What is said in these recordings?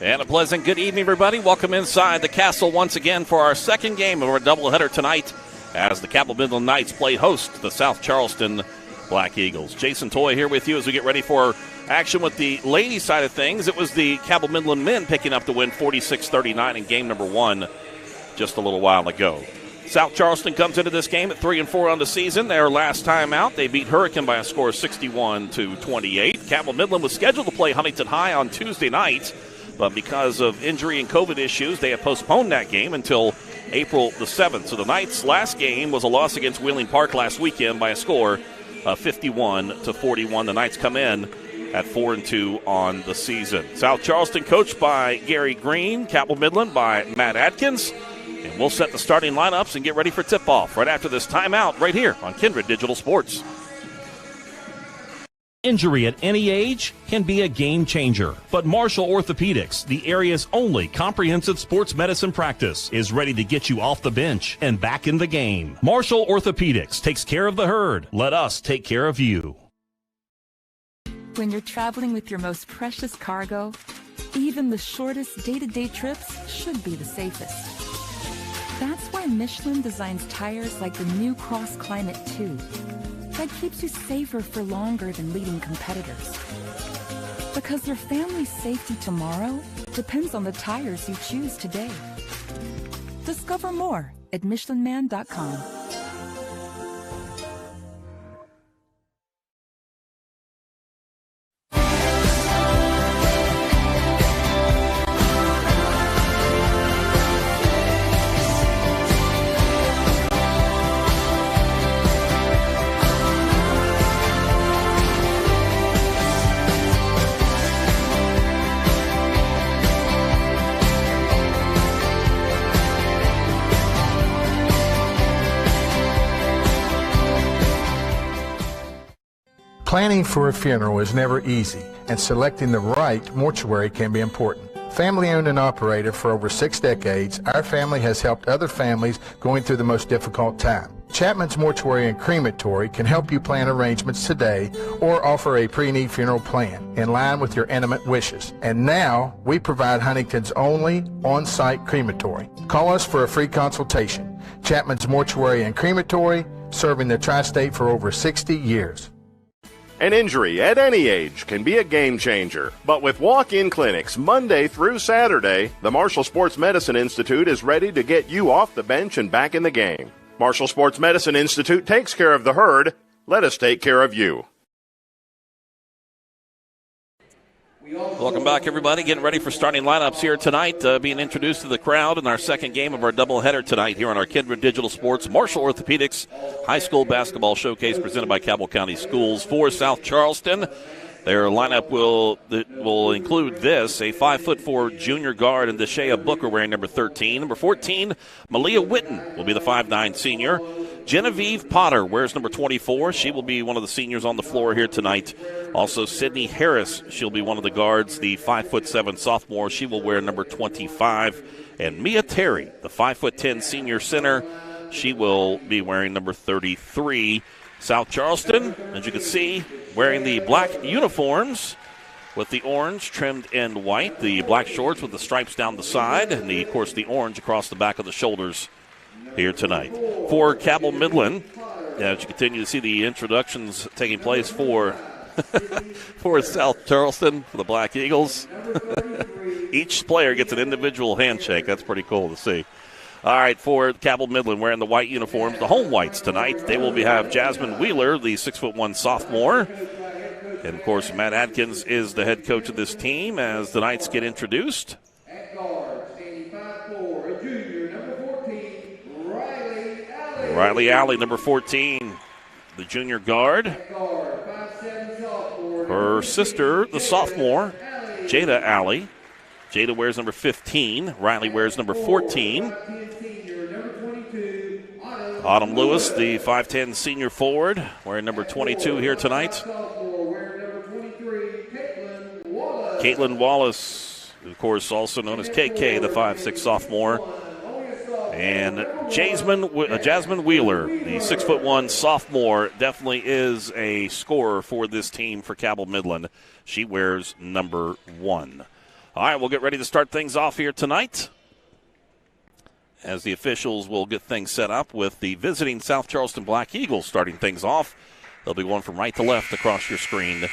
And a pleasant good evening, everybody. Welcome inside the castle once again for our second game of our doubleheader tonight as the Cabell Midland Knights play host to the South Charleston Black Eagles. Jason Toy here with you as we get ready for action with the ladies' side of things. It was the Cabell Midland men picking up the win 46-39 in game number 1 just a little while ago. South Charleston comes into this game at 3-4 on the season. Their last time out, they beat Hurricane by a score of 61-28. Cabell Midland was scheduled to play Huntington High on Tuesday night, but because of injury and COVID issues, they have postponed that game until April the 7th. So the Knights' last game was a loss against Wheeling Park last weekend by a score of 51-41. The Knights come in at 4-2 on the season. South Charleston coached by Gary Green, Cabell Midland by Matt Atkins. And we'll set the starting lineups and get ready for tip-off right after this timeout right here on Kindred Digital Sports. Injury at any age can be a game changer, but Marshall Orthopedics, the area's only comprehensive sports medicine practice, is ready to get you off the bench and back in the game. Marshall Orthopedics takes care of the herd. Let us take care of you. When you're traveling with your most precious cargo, even the shortest day-to-day trips should be the safest. That's why Michelin designs tires like the new Cross Climate 2. That keeps you safer for longer than leading competitors. Because your family's safety tomorrow depends on the tires you choose today. Discover more at michelinman.com. Planning for a funeral is never easy, and selecting the right mortuary can be important. Family-owned and operated for over 6 decades, our family has helped other families going through the most difficult time. Chapman's Mortuary and Crematory can help you plan arrangements today or offer a pre-need funeral plan in line with your intimate wishes. And now, we provide Huntington's only on-site crematory. Call us for a free consultation. Chapman's Mortuary and Crematory, serving the tri-state for over 60 years. An injury at any age can be a game changer, but with walk-in clinics Monday through Saturday, the Marshall Sports Medicine Institute is ready to get you off the bench and back in the game. Marshall Sports Medicine Institute takes care of the herd. Let us take care of you. Welcome back, everybody. Getting ready for starting lineups here tonight, being introduced to the crowd in our second game of our doubleheader tonight here on our Kindred Digital Sports Marshall Orthopedics High School Basketball Showcase presented by Cabell County Schools for South Charleston. Their lineup will include this: a 5'4" junior guard and Deshea Booker wearing number 13. Number 14, Malia Witten will be the 5'9" senior. Genevieve Potter wears number 24. She will be one of the seniors on the floor here tonight. Also, Sydney Harris, she'll be one of the guards, the 5'7" sophomore. She will wear number 25. And Mia Terry, the 5'10" senior center, she will be wearing number 33. South Charleston, as you can see, wearing the black uniforms with the orange trimmed in white, the black shorts with the stripes down the side, and, of course, the orange across the back of the shoulders here tonight. For Cabell Midland, as you continue to see the introductions taking place for for South Charleston, for the Black Eagles. Each player gets an individual handshake. That's pretty cool to see. All right, for Cabell Midland wearing the white uniforms, the home whites tonight, they will have Jasmine Wheeler, the 6'1" sophomore. And, of course, Matt Adkins is the head coach of this team as the Knights get introduced. At guard, standing 5'4", a junior, number 14, Riley Alley. Riley Alley, number 14, the junior guard. At guard, 5'7", sophomore. Her sister, the sophomore, Jada Alley. Jada wears number 15. Riley wears number 14. Autumn Lewis, the 5'10" senior forward, wearing number 22 here tonight. Caitlin Wallace, of course, also known as KK, the 5'6" sophomore. And Jasmine Wheeler, the 6'1" sophomore, definitely is a scorer for this team for Cabell Midland. She wears number 1. All right, we'll get ready to start things off here tonight as the officials will get things set up with the visiting South Charleston Black Eagles starting things off. They'll be going from right to left across your screen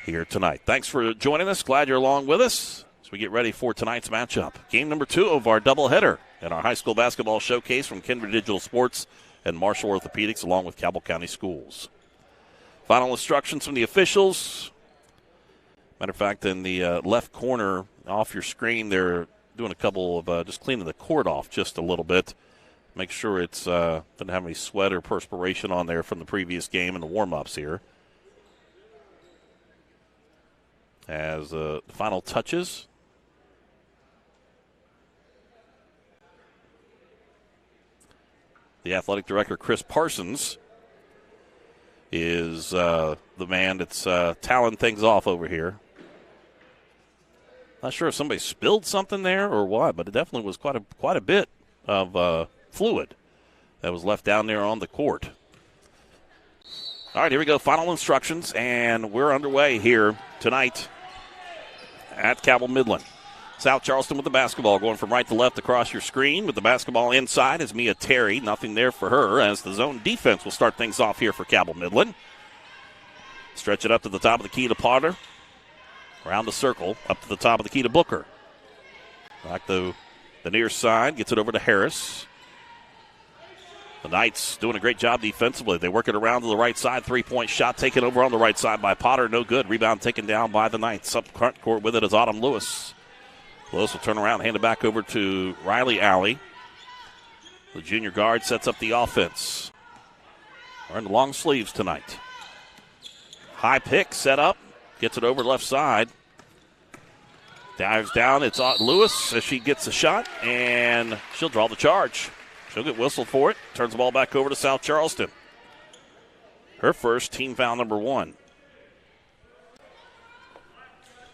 here tonight. Thanks for joining us. Glad you're along with us as we get ready for tonight's matchup. Game number 2 of our doubleheader in our high school basketball showcase from Kindred Digital Sports and Marshall Orthopedics along with Cabell County Schools. Final instructions from the officials. Matter of fact, in the left corner off your screen, they're doing a couple of just cleaning the court off just a little bit. Make sure it's doesn't have any sweat or perspiration on there from the previous game and the warm-ups here. As the final touches. The athletic director, Chris Parsons, is the man that's toweling things off over here. Not sure if somebody spilled something there or what, but it definitely was quite a bit of fluid that was left down there on the court. All right, here we go. Final instructions, and we're underway here tonight at Cabell Midland. South Charleston with the basketball, going from right to left across your screen. With the basketball inside is Mia Terry. Nothing there for her as the zone defense will start things off here for Cabell Midland. Stretch it up to the top of the key to Potter. Around the circle, up to the top of the key to Booker. Back to the near side, gets it over to Harris. The Knights doing a great job defensively. They work it around to the right side. 3-point shot taken over on the right side by Potter. No good. Rebound taken down by the Knights. Up front court with it is Autumn Lewis. Lewis will turn around, hand it back over to Riley Alley. The junior guard sets up the offense. We're in the long sleeves tonight. High pick, set up. Gets it over left side. Dives down. It's Lewis as she gets the shot, and she'll draw the charge. She'll get whistled for it. Turns the ball back over to South Charleston. Her first, team foul number 1.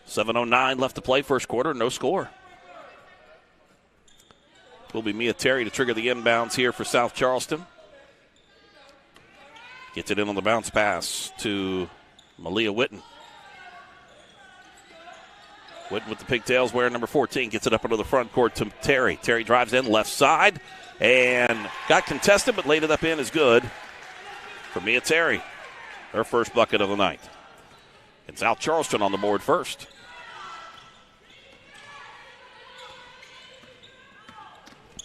7:09 left to play, first quarter, no score. Will be Mia Terry to trigger the inbounds here for South Charleston. Gets it in on the bounce pass to Malia Witten. Witten with the pigtails, wearing number 14, gets it up into the front court to Terry. Terry drives in left side and got contested, but laid it up in is good for Mia Terry. Her first bucket of the night. And South Charleston on the board first.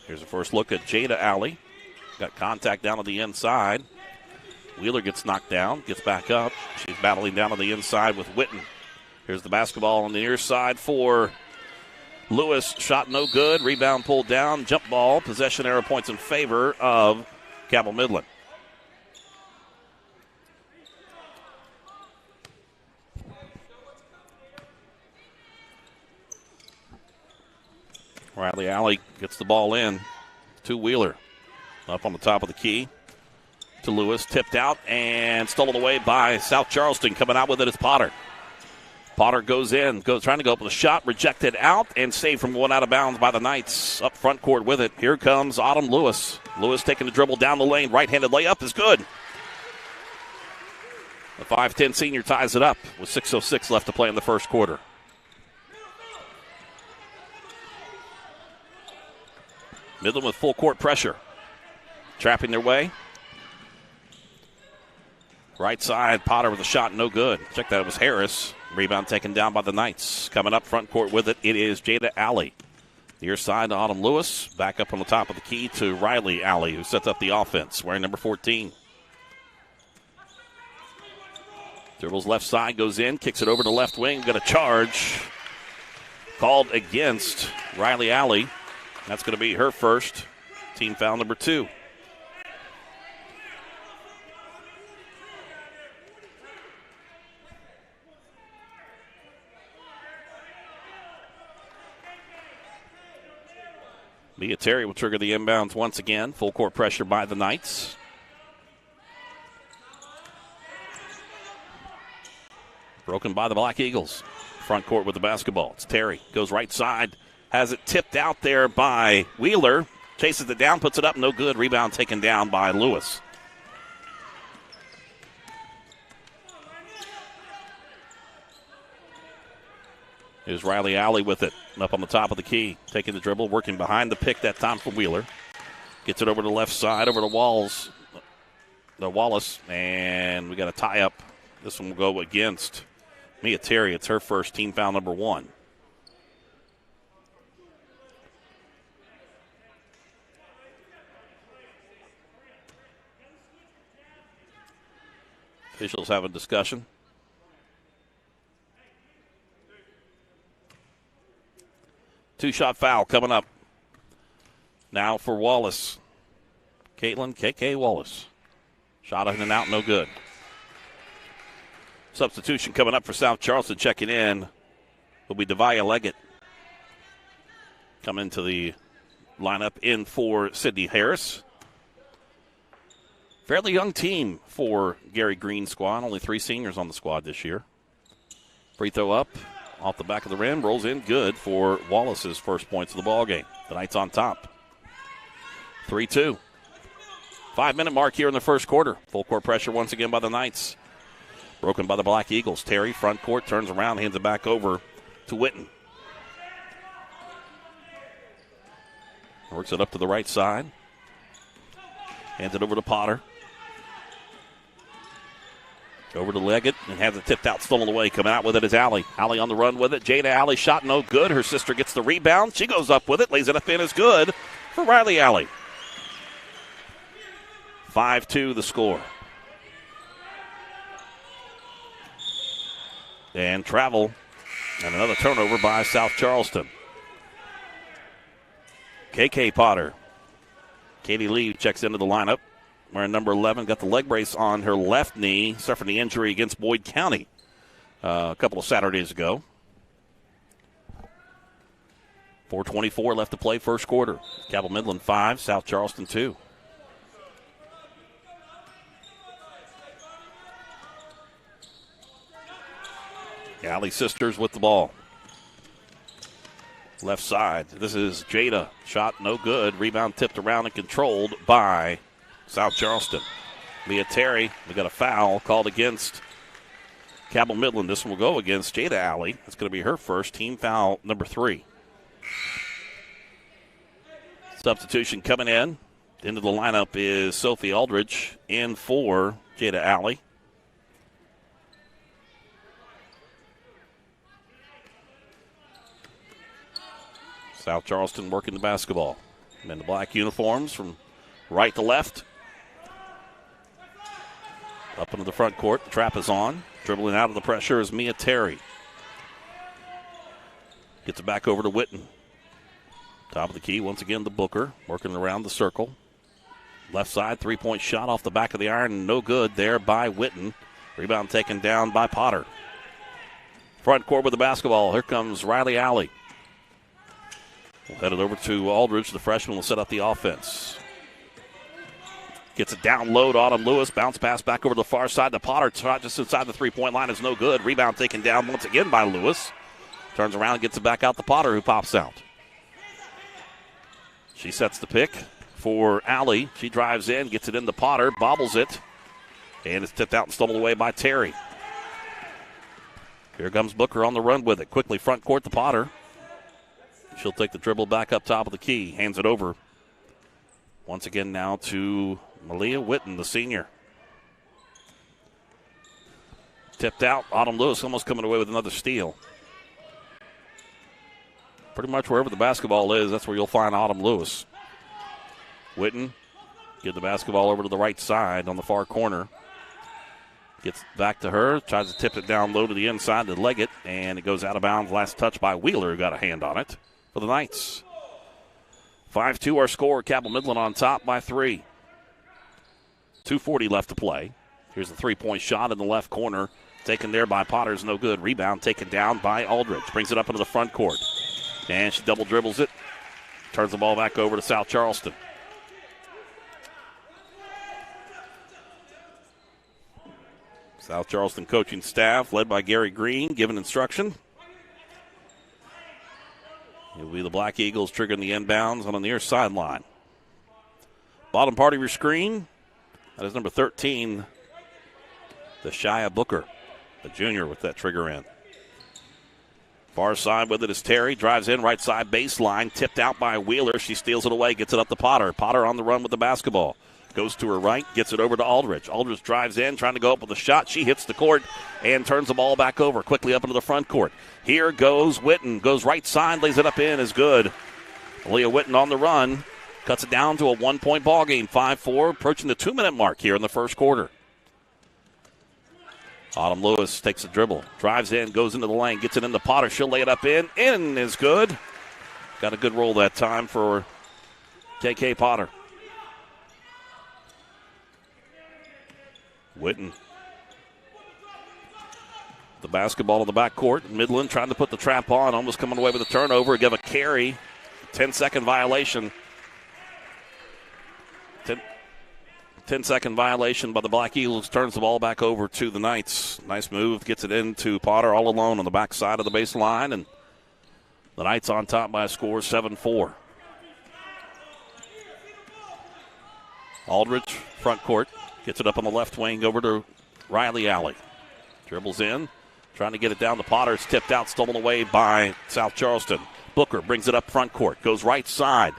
Here's a first look at Jada Alley. Got contact down on the inside. Wheeler gets knocked down, gets back up. She's battling down on the inside with Witten. Here's the basketball on the near side for Lewis. Shot no good. Rebound pulled down. Jump ball. Possession arrow points in favor of Cabell Midland. Riley Alley gets the ball in to Wheeler. Up on the top of the key to Lewis. Tipped out and stolen away by South Charleston. Coming out with it is Potter. Potter goes in, trying to go up with a shot, rejected out, and saved from going out of bounds by the Knights. Up front court with it. Here comes Autumn Lewis. Lewis taking the dribble down the lane. Right-handed layup is good. The 5'10 senior ties it up with 6:06 left to play in the first quarter. Midland with full court pressure. Trapping their way. Right side, Potter with a shot, no good. Check that, it was Harris. Rebound taken down by the Knights. Coming up front court with it, it is Jada Alley. Near side to Autumn Lewis. Back up on the top of the key to Riley Alley, who sets up the offense, wearing number 14. Dribbles left side, goes in, kicks it over to left wing. Got a charge called against Riley Alley. That's going to be her first. Team foul number 2. Mia Terry will trigger the inbounds once again. Full court pressure by the Knights. Broken by the Black Eagles. Front court with the basketball. It's Terry. Goes right side. Has it tipped out there by Wheeler. Chases it down, puts it up. No good. Rebound taken down by Lewis. Here's Riley Alley with it. Up on the top of the key. Taking the dribble, working behind the pick that time for Wheeler. Gets it over to the left side, over to Wallace. And we got a tie up. This one will go against Mia Terry. It's her first, team foul number 1. Officials have a discussion. Two-shot foul coming up. Now for Wallace. Caitlin KK Wallace. Shot in and out, no good. Substitution coming up for South Charleston. Checking in will be Devia Leggett. Coming to the lineup in for Sydney Harris. Fairly young team for Gary Green's squad. Only 3 seniors on the squad this year. Free throw up, off the back of the rim, rolls in good for Wallace's first points of the ball game. The Knights on top. 3-2. 5-minute mark here in the first quarter. Full court pressure once again by the Knights. Broken by the Black Eagles. Terry, front court, turns around, hands it back over to Witten. Works it up to the right side. Hands it over to Potter. Over to Leggett and has it tipped out, stolen away. Coming out with it is Alley. Alley on the run with it. Jada Alley shot no good. Her sister gets the rebound. She goes up with it, lays it up in, is good for Riley Alley. 5-2 the score. And travel and another turnover by South Charleston. KK Potter. Katie Lee checks into the lineup. Wearing number 11, got the leg brace on her left knee, suffering the injury against Boyd County a couple of Saturdays ago. 4:24 left to play first quarter. Cabell Midland 5, South Charleston 2. Alley sisters with the ball. Left side. This is Jada. Shot no good. Rebound tipped around and controlled by South Charleston. Mia Terry, we got a foul called against Cabell Midland. This one will go against Jada Alley. It's going to be her first, team foul number 3. Substitution coming in. Into the lineup is Sophie Aldridge in for Jada Alley. South Charleston working the basketball. In the black uniforms from right to left. Up into the front court. The trap is on. Dribbling out of the pressure is Mia Terry. Gets it back over to Witten. Top of the key, once again, the Booker. Working around the circle. Left side, three-point shot off the back of the iron. No good there by Witten. Rebound taken down by Potter. Front court with the basketball. Here comes Riley Alley. We'll head it over to Aldridge. The freshman will set up the offense. Gets it down low to Autumn Lewis. Bounce pass back over to the far side to Potter. Just inside the three-point line is no good. Rebound taken down once again by Lewis. Turns around and gets it back out to Potter, who pops out. She sets the pick for Alley. She drives in, gets it into Potter, bobbles it, and it's tipped out and stolen away by Terry. Here comes Booker on the run with it. Quickly front court to Potter. She'll take the dribble back up top of the key. Hands it over. Once again now to Malia Witten, the senior. Tipped out. Autumn Lewis almost coming away with another steal. Pretty much wherever the basketball is, that's where you'll find Autumn Lewis. Witten, get the basketball over to the right side on the far corner. Gets back to her, tries to tip it down low to the inside to Leggett, and it goes out of bounds. Last touch by Wheeler, who got a hand on it for the Knights. 5-2 our score. Cabell Midland on top by 3. 2:40 left to play. Here's the three-point shot in the left corner. Taken there by Potter's no good. Rebound taken down by Aldridge. Brings it up into the front court. And she double dribbles it. Turns the ball back over to South Charleston. South Charleston coaching staff led by Gary Green giving instruction. It'll be the Black Eagles triggering the inbounds on the near sideline. Bottom part of your screen, that is number 13, the Shia Booker, the junior with that trigger in. Far side with it is Terry. Drives in right side baseline. Tipped out by Wheeler. She steals it away. Gets it up to Potter. Potter on the run with the basketball. Goes to her right. Gets it over to Aldridge. Aldridge drives in. Trying to go up with a shot. She hits the court and turns the ball back over. Quickly up into the front court. Here goes Witten. Goes right side. Lays it up in. Is good. Leah Witten on the run. Cuts it down to a 1-point ball game. 5-4. Approaching the 2-minute mark here in the first quarter. Autumn Lewis takes a dribble, drives in, goes into the lane, gets it into Potter. She'll lay it up in. In is good. Got a good roll that time for KK Potter. Witten. The basketball in the backcourt. Midland trying to put the trap on, almost coming away with a turnover. Give a carry. 10-second violation. 10-second violation by the Black Eagles. Turns the ball back over to the Knights. Nice move. Gets it into Potter all alone on the back side of the baseline. And the Knights on top by a score 7-4. Aldridge, front court. Gets it up on the left wing over to Riley Alley. Dribbles in. Trying to get it down to Potter. It's tipped out, stolen away by South Charleston. Booker brings it up front court. Goes right side.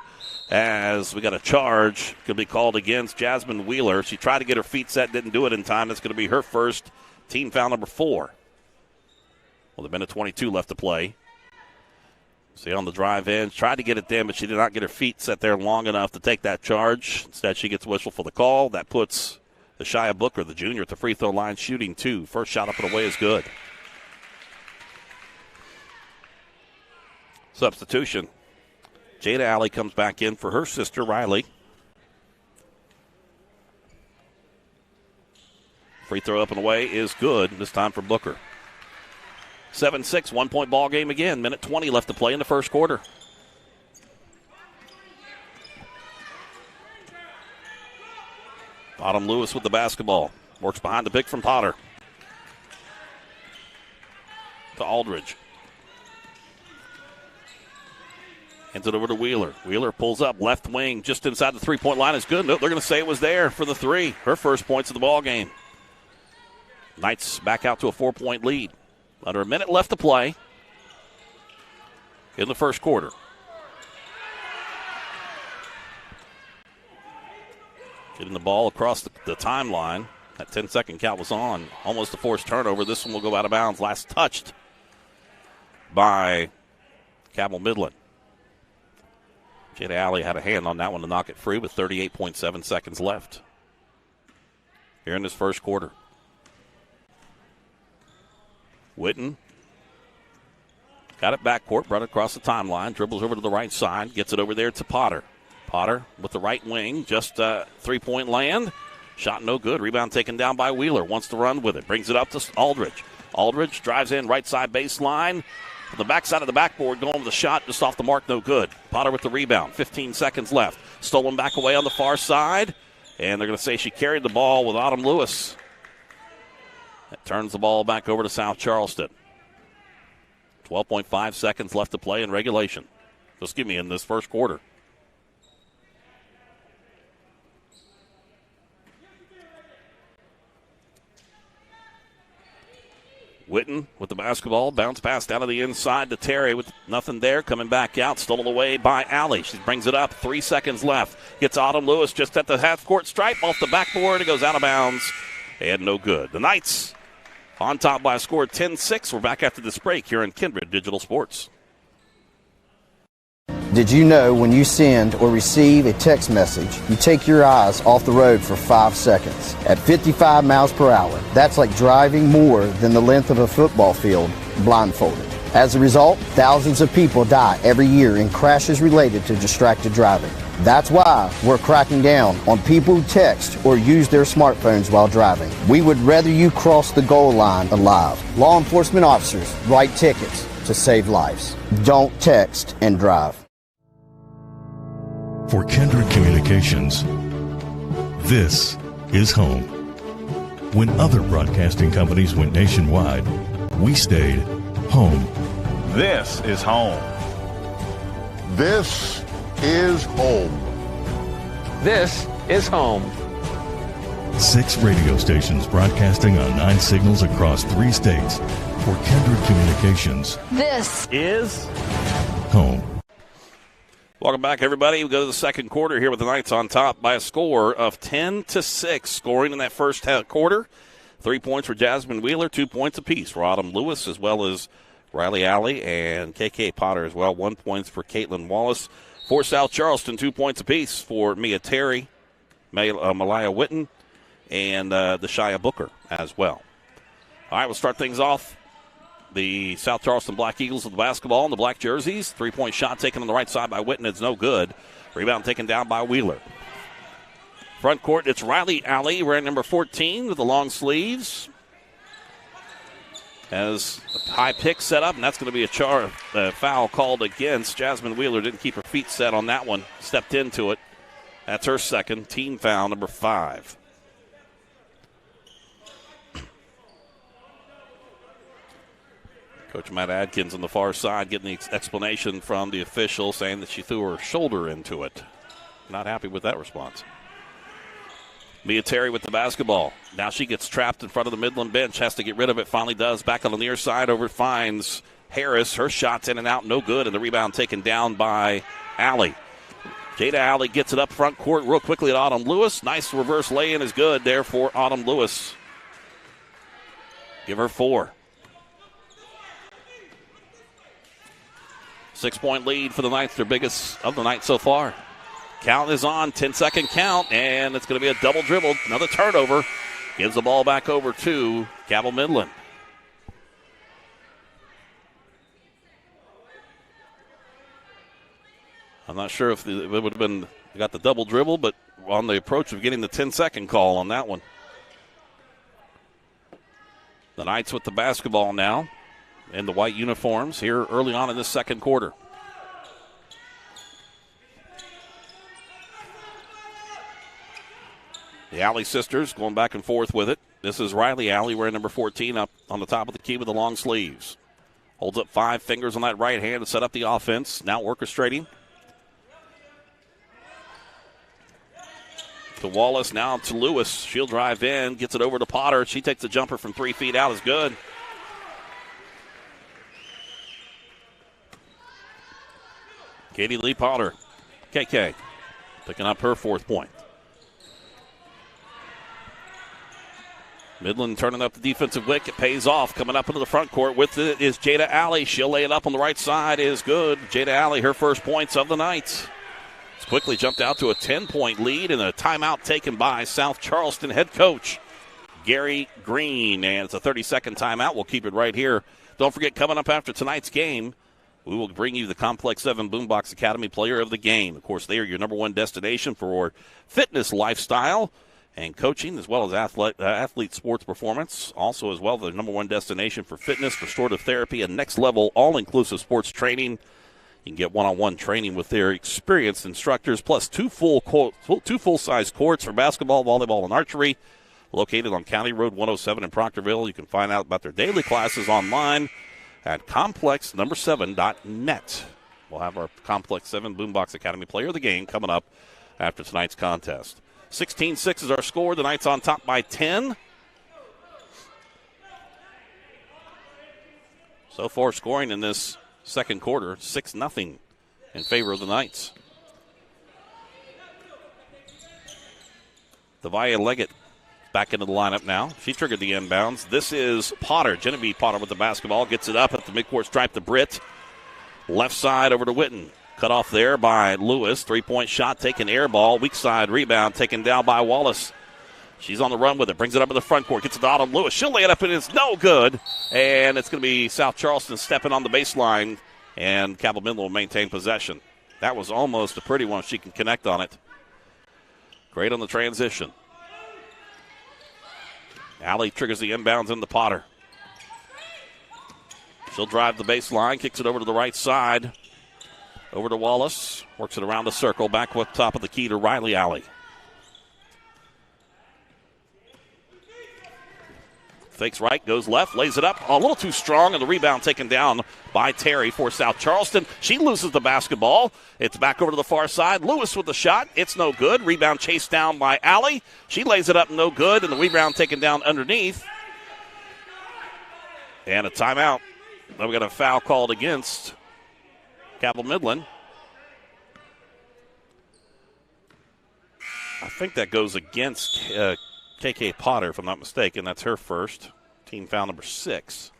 As we got a charge, could be called against Jasmine Wheeler. She tried to get her feet set, didn't do it in time. That's going to be her first team foul number 4. Well, there's been a 22 left to play. See on the drive in, tried to get it in, but she did not get her feet set there long enough to take that charge. Instead, she gets whistled for the call. That puts the Shia Booker, the junior, at the free throw line, shooting 2. First shot up and away is good. Substitution. Jada Alley comes back in for her sister, Riley. Free throw up and away is good, this time for Booker. 7-6, 1-point ball game again. Minute 20 left to play in the first quarter. Autumn Lewis with the basketball. Works behind the pick from Potter. To Aldridge. Hands it over to Wheeler. Wheeler pulls up, left wing, just inside the three-point line is good. Nope, they're going to say it was there for the 3. Her first points of the ball game. Knights back out to a 4-point lead. Under a minute left to play in the first quarter. Getting the ball across the timeline. That 10-second count was on. Almost a forced turnover. This one will go out of bounds. Last touched by Cabell Midland. Jada Alley had a hand on that one to knock it free with 38.7 seconds left here in this first quarter. Witten got it backcourt, brought it across the timeline, dribbles over to the right side, gets it over there to Potter. Potter with the right wing, just three-point land. Shot no good. Rebound taken down by Wheeler. Wants to run with it. Brings it up to Aldridge. Aldridge drives in right side baseline. The backside of the backboard going with the shot just off the mark, no good. Potter with the rebound. 15 seconds left. Stolen back away on the far side. And they're going to say she carried the ball with Autumn Lewis. That turns the ball back over to South Charleston. 12.5 seconds left to play in regulation. In this first quarter. Witten with the basketball. Bounce pass down to the inside to Terry with nothing there. Coming back out. Stolen away by Alley. She brings it up. 3 seconds left. Gets Autumn Lewis just at the half-court stripe. Off the backboard. It goes out of bounds. And no good. The Knights on top by a score 10-6. We're back after this break here in Kindred Digital Sports. Did you know when you send or receive a text message, you take your eyes off the road for 5 seconds at 55 miles per hour? That's like driving more than the length of a football field blindfolded. As a result, thousands of people die every year in crashes related to distracted driving. That's why we're cracking down on people who text or use their smartphones while driving. We would rather you cross the goal line alive. Law enforcement officers write tickets to save lives. Don't text and drive. For Kindred Communications, this is home. When other broadcasting companies went nationwide, we stayed home. This is home. This is home. This is home. 6 radio stations broadcasting on 9 signals across 3 states. For Kindred Communications, this is home. Welcome back, everybody. We go to the second quarter here with the Knights on top by a score of 10-6. Scoring in that first quarter. 3 points for Jasmine Wheeler, 2 points apiece for Autumn Lewis, as well as Riley Alley and KK Potter as well. 1 point for Caitlin Wallace. For South Charleston, 2 points apiece for Mia Terry, Malaya Witten, and Deshia Booker as well. All right, we'll start things off. The South Charleston Black Eagles with the basketball in the black jerseys. 3-point shot taken on the right side by Witten. It's no good. Rebound taken down by Wheeler. Front court, it's Riley Alley, wearing number 14 with the long sleeves. Has a high pick set up, and that's going to be a foul called against. Jasmine Wheeler didn't keep her feet set on that one. Stepped into it. That's her second. Team foul number 5. Coach Matt Adkins on the far side getting the explanation from the official saying that she threw her shoulder into it. Not happy with that response. Mia Terry with the basketball. Now she gets trapped in front of the Midland bench. Has to get rid of it. Finally does. Back on the near side over finds Harris. Her shot's in and out. No good. And the rebound taken down by Alley. Jada Alley gets it up front court real quickly at Autumn Lewis. Nice reverse lay-in is good there for Autumn Lewis. Give her 4. 6-point lead for the Knights, their biggest of the night so far. Count is on, 10-second count, and it's going to be a double dribble. Another turnover. Gives the ball back over to Cabell Midland. I'm not sure if it would have been got the double dribble, but on the approach of getting the 10-second call on that one. The Knights with the basketball now in the white uniforms here early on in this second quarter. The Alley sisters going back and forth with it. This is Riley Alley wearing number 14 up on the top of the key with the long sleeves. Holds up 5 fingers on that right hand to set up the offense. Now orchestrating. To Wallace, now to Lewis. She'll drive in, gets it over to Potter. She takes a jumper from 3 feet out. Is good. Katie Lee Potter, KK, picking up her 4th point. Midland turning up the defensive wick. It pays off. Coming up into the front court with it is Jada Alley. She'll lay it up on the right side. Is good. Jada Alley, her first points of the night. It's quickly jumped out to a 10-point lead, and a timeout taken by South Charleston head coach Gary Green. And it's a 30-second timeout. We'll keep it right here. Don't forget, coming up after tonight's game, we will bring you the Complex 7 Boombox Academy Player of the Game. Of course, they are your number one destination for fitness, lifestyle, and coaching, as well as athlete sports performance. Also, as well, the number one destination for fitness, restorative therapy, and next-level all-inclusive sports training. You can get one-on-one training with their experienced instructors, plus two full-size courts for basketball, volleyball, and archery. Located on County Road 107 in Proctorville. You can find out about their daily classes online at complex7.net. We'll have our Complex 7 Boombox Academy Player of the Game coming up after tonight's contest. 16-6 is our score. The Knights on top by 10. So far scoring in this second quarter, 6-0 in favor of the Knights. Devia Leggett back into the lineup now. She triggered the inbounds. This is Potter. Genevieve Potter with the basketball. Gets it up at the midcourt stripe to Britt. Left side over to Witten. Cut off there by Lewis. 3-point shot taken, air ball. Weak side rebound taken down by Wallace. She's on the run with it. Brings it up in the front court. Gets it to Autumn Lewis. She'll lay it up and it's no good. And it's going to be South Charleston stepping on the baseline. And Cabell Midland will maintain possession. That was almost a pretty one if she can connect on it. Great on the transition. Alley triggers the inbounds into Potter. She'll drive the baseline, kicks it over to the right side. Over to Wallace. Works it around the circle. Back with top of the key to Riley Alley. Fakes right, goes left, lays it up. A little too strong, and the rebound taken down by Terry for South Charleston. She loses the basketball. It's back over to the far side. Lewis with the shot. It's no good. Rebound chased down by Alley. She lays it up, no good, and the rebound taken down underneath. And a timeout. Then we got a foul called against Cabell Midland. I think that goes against KK Potter, if I'm not mistaken. That's her first. Team foul number 6.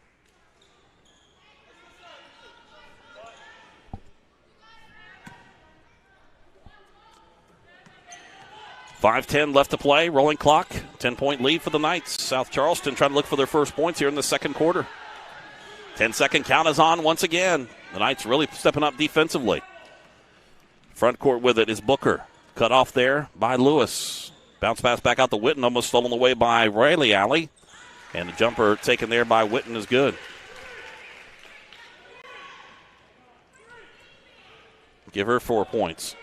.5:10 left to play. Rolling clock. 10-point lead for the Knights. South Charleston trying to look for their first points here in the second quarter. 10-second count is on once again. The Knights really stepping up defensively. Front court with it is Booker. Cut off there by Lewis. Bounce pass back out to Witten. Almost stolen away by Riley Alley. And the jumper taken there by Witten is good. Give her 4 points.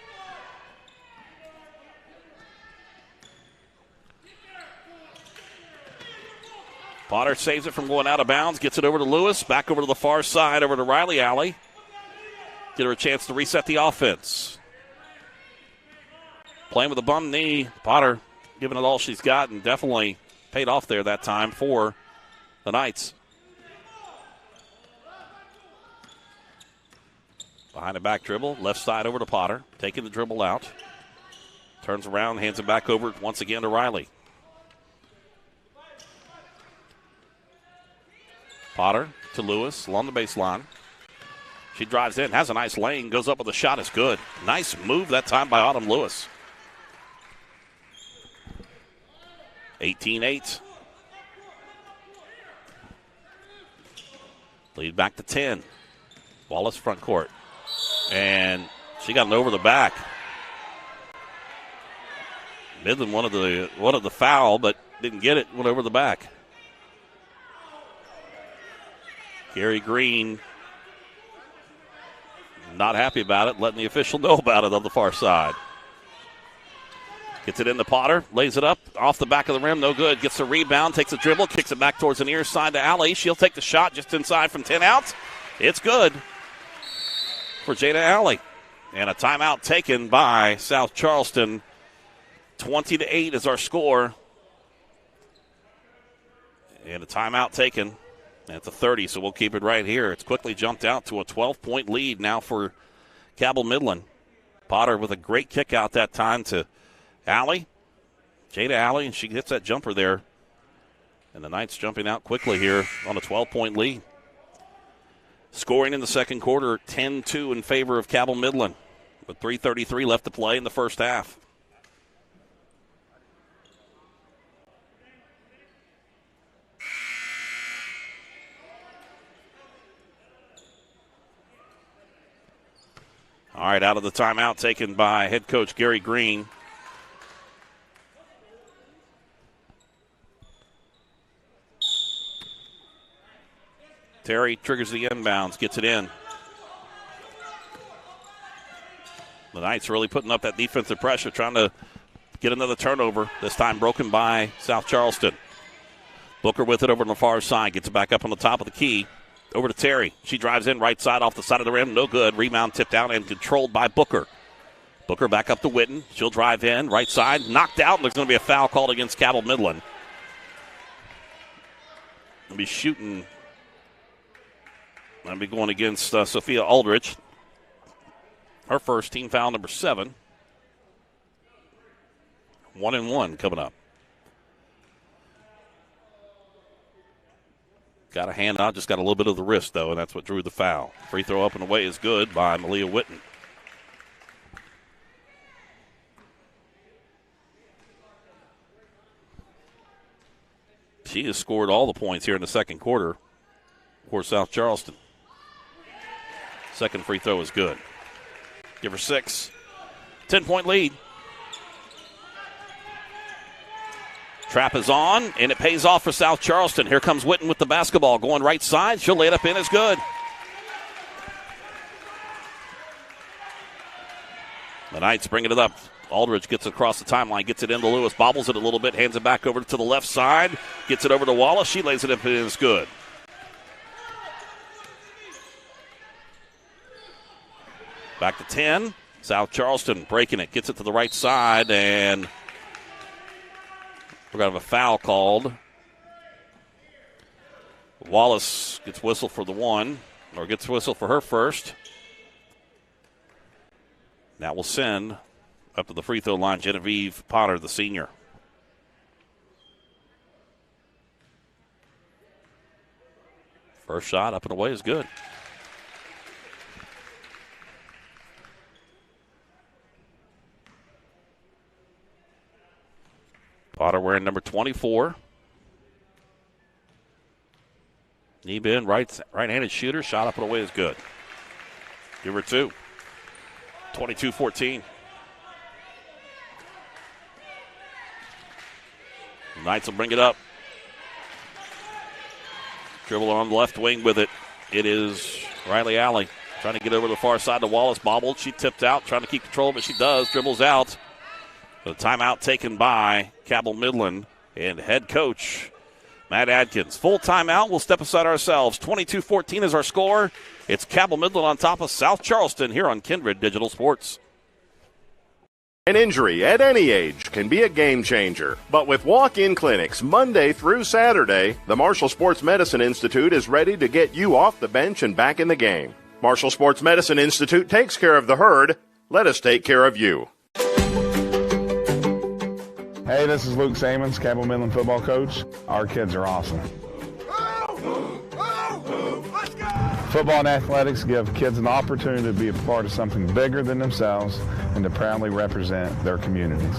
Potter saves it from going out of bounds. Gets it over to Lewis. Back over to the far side, over to Riley Alley. Get her a chance to reset the offense. Playing with a bum knee. Potter giving it all she's got and definitely paid off there that time for the Knights. Behind a back dribble. Left side over to Potter. Taking the dribble out. Turns around, hands it back over once again to Riley. Potter to Lewis along the baseline. She drives in, has a nice lane, goes up with a shot, is good. Nice move that time by Autumn Lewis. 18-8. Lead back to 10. Wallace front court. And she got it over the back. Midland wanted the foul, but didn't get it, went over the back. Gary Green not happy about it, letting the official know about it on the far side. Gets it into Potter, lays it up off the back of the rim, no good. Gets the rebound, takes a dribble, kicks it back towards the near side to Alley. She'll take the shot just inside from 10 out. It's good for Jada Alley. And a timeout taken by South Charleston. 20-8 is our score. And a timeout taken. It's a 30, so we'll keep it right here. It's quickly jumped out to a 12-point lead now for Cabell Midland. Potter with a great kick out that time to Alley. Jada Alley, and she hits that jumper there. And the Knights jumping out quickly here on a 12-point lead. Scoring in the second quarter, 10-2 in favor of Cabell Midland, with 3:33 left to play in the first half. All right, out of the timeout taken by head coach Gary Green. Terry triggers the inbounds, gets it in. The Knights really putting up that defensive pressure, trying to get another turnover, this time broken by South Charleston. Booker with it over on the far side, gets it back up on the top of the key. Over to Terry. She drives in right side off the side of the rim. No good. Rebound tipped down and controlled by Booker. Booker back up to Witten. She'll drive in. Right side. Knocked out. And there's going to be a foul called against Cabell Midland. They'll be shooting. They'll be going against Sophia Aldrich. Her first, team foul number 7. 1-1 coming up. Got a hand out, just got a little bit of the wrist, though, and that's what drew the foul. Free throw up and away is good by Malia Witten. She has scored all the points here in the second quarter for South Charleston. Second free throw is good. Give her 6. 10-point lead. Trap is on, and it pays off for South Charleston. Here comes Witten with the basketball. Going right side. She'll lay it up in. It's good. The Knights bringing it up. Aldridge gets it across the timeline, gets it into Lewis, bobbles it a little bit, hands it back over to the left side, gets it over to Wallace. She lays it up and it's good. Back to 10. South Charleston breaking it, gets it to the right side, and we're going to have a foul called. Wallace gets whistled for the one, or gets whistled for her first. That will send up to the free throw line Genevieve Potter, the senior. First shot up and away is good. Potter wearing number 24. Knee bend, right-handed shooter. Shot up and away is good. Give her two. 22-14. The Knights will bring it up. Dribble on the left wing with it. It is Riley Alley trying to get over the far side to Wallace. Bobbled. She tipped out, trying to keep control of it. She does. Dribbles out. The timeout taken by Cabell Midland and head coach Matt Adkins. Full timeout. We'll step aside ourselves. 22-14 is our score. It's Cabell Midland on top of South Charleston here on Kindred Digital Sports. An injury at any age can be a game changer. But with walk-in clinics Monday through Saturday, the Marshall Sports Medicine Institute is ready to get you off the bench and back in the game. Marshall Sports Medicine Institute takes care of the herd. Let us take care of you. Hey, this is Luke Sammons, Cabell Midland football coach. Our kids are awesome. Football and athletics give kids an opportunity to be a part of something bigger than themselves and to proudly represent their communities.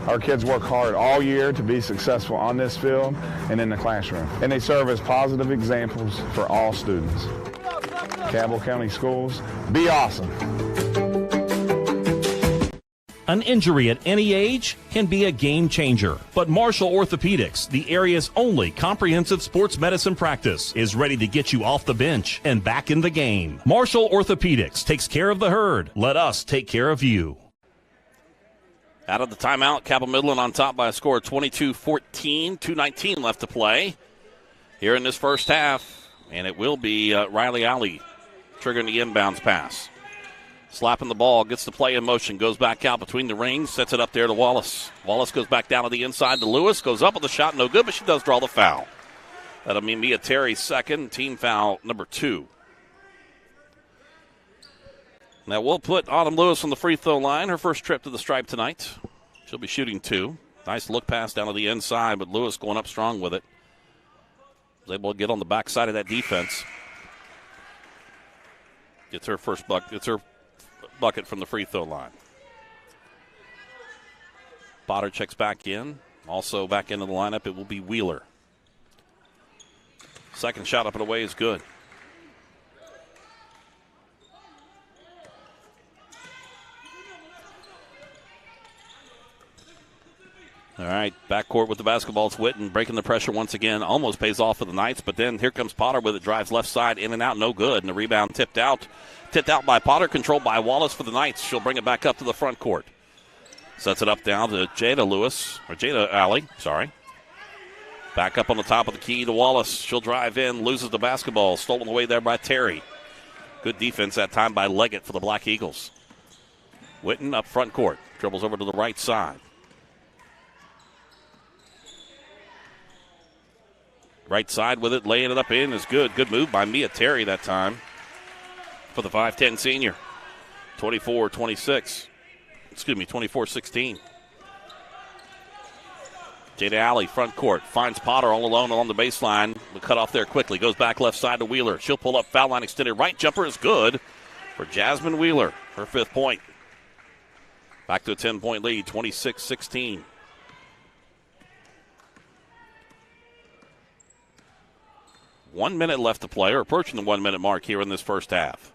Our kids work hard all year to be successful on this field and in the classroom, and they serve as positive examples for all students. Cabell County Schools, be awesome. An injury at any age can be a game changer, but Marshall Orthopedics, the area's only comprehensive sports medicine practice, is ready to get you off the bench and back in the game. Marshall Orthopedics takes care of the herd. Let us take care of you. Out of the timeout, Cabell Midland on top by a score of 22-14, 2:19 left to play here in this first half, and it will be Riley Alley triggering the inbounds pass. Slapping the ball, gets the play in motion, goes back out between the rings, sets it up there to Wallace. Wallace goes back down to the inside to Lewis, goes up with the shot, no good, but she does draw the foul. That'll mean Mia Terry's second, team foul number 2. Now we'll put Autumn Lewis on the free throw line, her first trip to the stripe tonight. She'll be shooting 2. Nice look pass down to the inside, but Lewis going up strong with it. Was able to get on the backside of that defense. Gets her first bucket. Gets her bucket from the free throw line. Potter checks back in. Also back into the lineup, it will be Wheeler. Second shot up and away is good. All right, backcourt with the basketball. It's Witten breaking the pressure once again. Almost pays off for the Knights, but then here comes Potter with it. Drives left side, in and out, no good. And the rebound tipped out. Tipped out by Potter, controlled by Wallace for the Knights. She'll bring it back up to the front court. Sets it up down to Jada Alley, sorry. Back up on the top of the key to Wallace. She'll drive in, loses the basketball. Stolen away there by Terry. Good defense that time by Leggett for the Black Eagles. Witten up front court. Dribbles over to the right side. Right side with it, laying it up in is good. Good move by Mia Terry that time for the 5'10 senior. 24-16. Jada Alley, front court, finds Potter all alone along the baseline. The cut off there quickly. Goes back left side to Wheeler. She'll pull up, foul line extended. Right jumper is good for Jasmine Wheeler. Her 5th point. Back to a 10-point lead, 26-16. 1 minute left to play, or approaching the 1 minute mark here in this first half.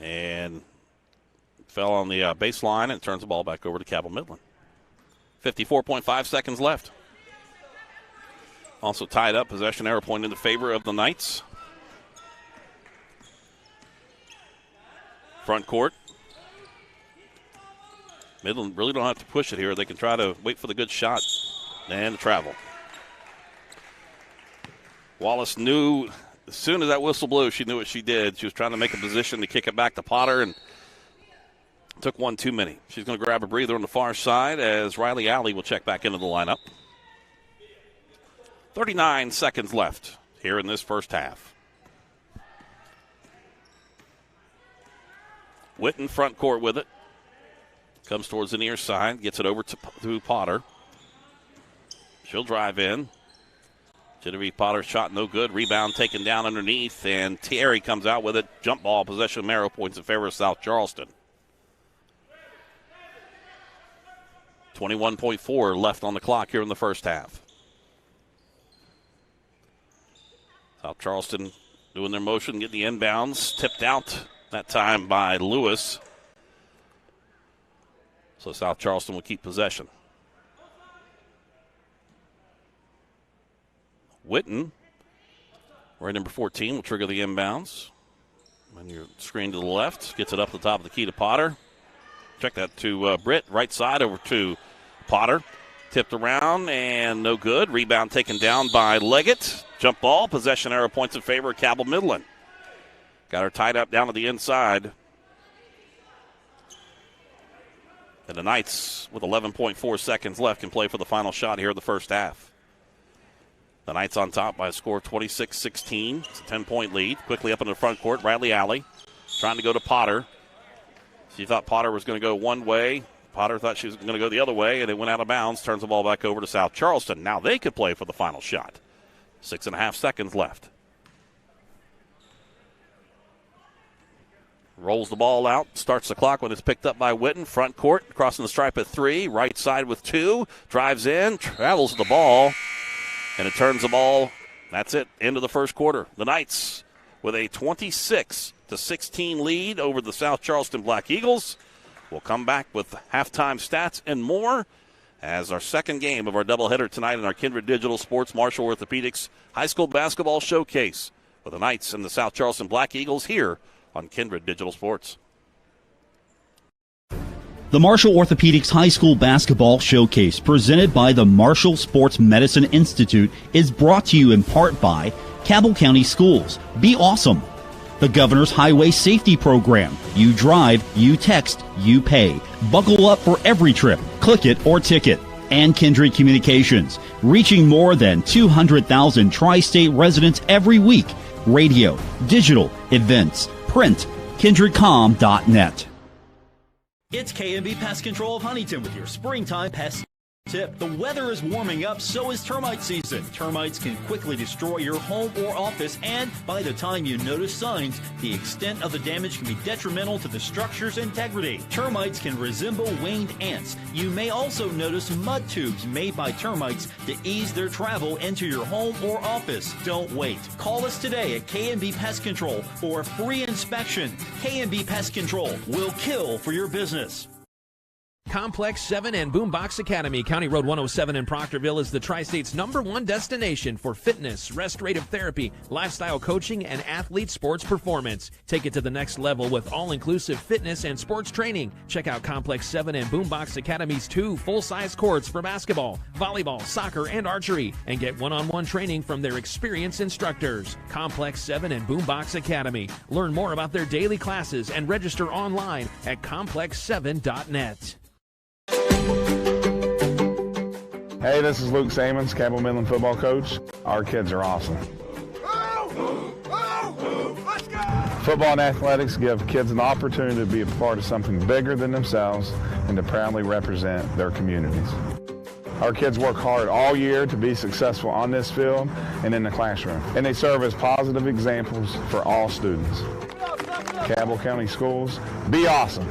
And fell on the baseline and turns the ball back over to Cabell Midland. 54.5 seconds left. Also tied up, possession error point in the favor of the Knights. Front court. Midland really don't have to push it here. They can try to wait for the good shot and the travel. Wallace knew as soon as that whistle blew, she knew what she did. She was trying to make a position to kick it back to Potter, and took one too many. She's going to grab a breather on the far side as Riley Alley will check back into the lineup. 39 seconds left here in this first half. Witten front court with it. Comes towards the near side, gets it over to Potter. She'll drive in. Genevieve Potter's shot no good. Rebound taken down underneath, and Thierry comes out with it. Jump ball possession. Marrow points in favor of South Charleston. 21.4 left on the clock here in the first half. South Charleston doing their motion, getting the inbounds. Tipped out that time by Lewis. So South Charleston will keep possession. Witten, right number 14, will trigger the inbounds. When you're screen to the left, gets it up the top of the key to Potter. Check that to Britt, right side over to Potter. Tipped around and no good. Rebound taken down by Leggett. Jump ball, possession arrow points in favor of Cabell Midland. Got her tied up down to the inside. And the Knights, with 11.4 seconds left, can play for the final shot here in the first half. The Knights on top by a score of 26-16. It's a 10-point lead. Quickly up in the front court, Riley Alley trying to go to Potter. She thought Potter was going to go one way. Potter thought she was going to go the other way, and it went out of bounds. Turns the ball back over to South Charleston. Now they could play for the final shot. 6.5 seconds left. Rolls the ball out, starts the clock when it's picked up by Witten. Front court, crossing the stripe at 3. Right side with 2. Drives in, travels the ball, and it turns the ball. That's it, end of the first quarter. The Knights with a 26-16 lead over the South Charleston Black Eagles. We'll come back with halftime stats and more as our second game of our doubleheader tonight in our Kindred Digital Sports Marshall Orthopedics High School Basketball Showcase with the Knights and the South Charleston Black Eagles here on Kindred Digital Sports. The Marshall Orthopedics High School Basketball Showcase, presented by the Marshall Sports Medicine Institute, is brought to you in part by Cabell County Schools. Be awesome. The Governor's Highway Safety Program. You drive, you text, you pay. Buckle up for every trip. Click it or ticket. And Kindred Communications, reaching more than 200,000 tri-state residents every week. Radio, digital, events, print, kindredcom.net. It's K&B Pest Control of Huntington with your springtime pest tip. The weather is warming up, so is termite season. Termites can quickly destroy your home or office, and by the time you notice signs, the extent of the damage can be detrimental to the structure's integrity. Termites can resemble winged ants. You may also notice mud tubes made by termites to ease their travel into your home or office. Don't wait. Call us today at K&B Pest Control for a free inspection. K&B Pest Control will kill for your business. Complex 7 and Boombox Academy, County Road 107 in Proctorville, is the Tri-State's #1 destination for fitness, restorative therapy, lifestyle coaching, and athlete sports performance. Take it to the next level with all-inclusive fitness and sports training. Check out Complex 7 and Boombox Academy's 2 full-size courts for basketball, volleyball, soccer, and archery, and get one-on-one training from their experienced instructors. Complex 7 and Boombox Academy. Learn more about their daily classes and register online at complex7.net. Hey, this is Luke Sammons, Cabell Midland football coach. Our kids are awesome. Football and athletics give kids an opportunity to be a part of something bigger than themselves and to proudly represent their communities. Our kids work hard all year to be successful on this field and in the classroom, and they serve as positive examples for all students. Cabell County Schools, be awesome.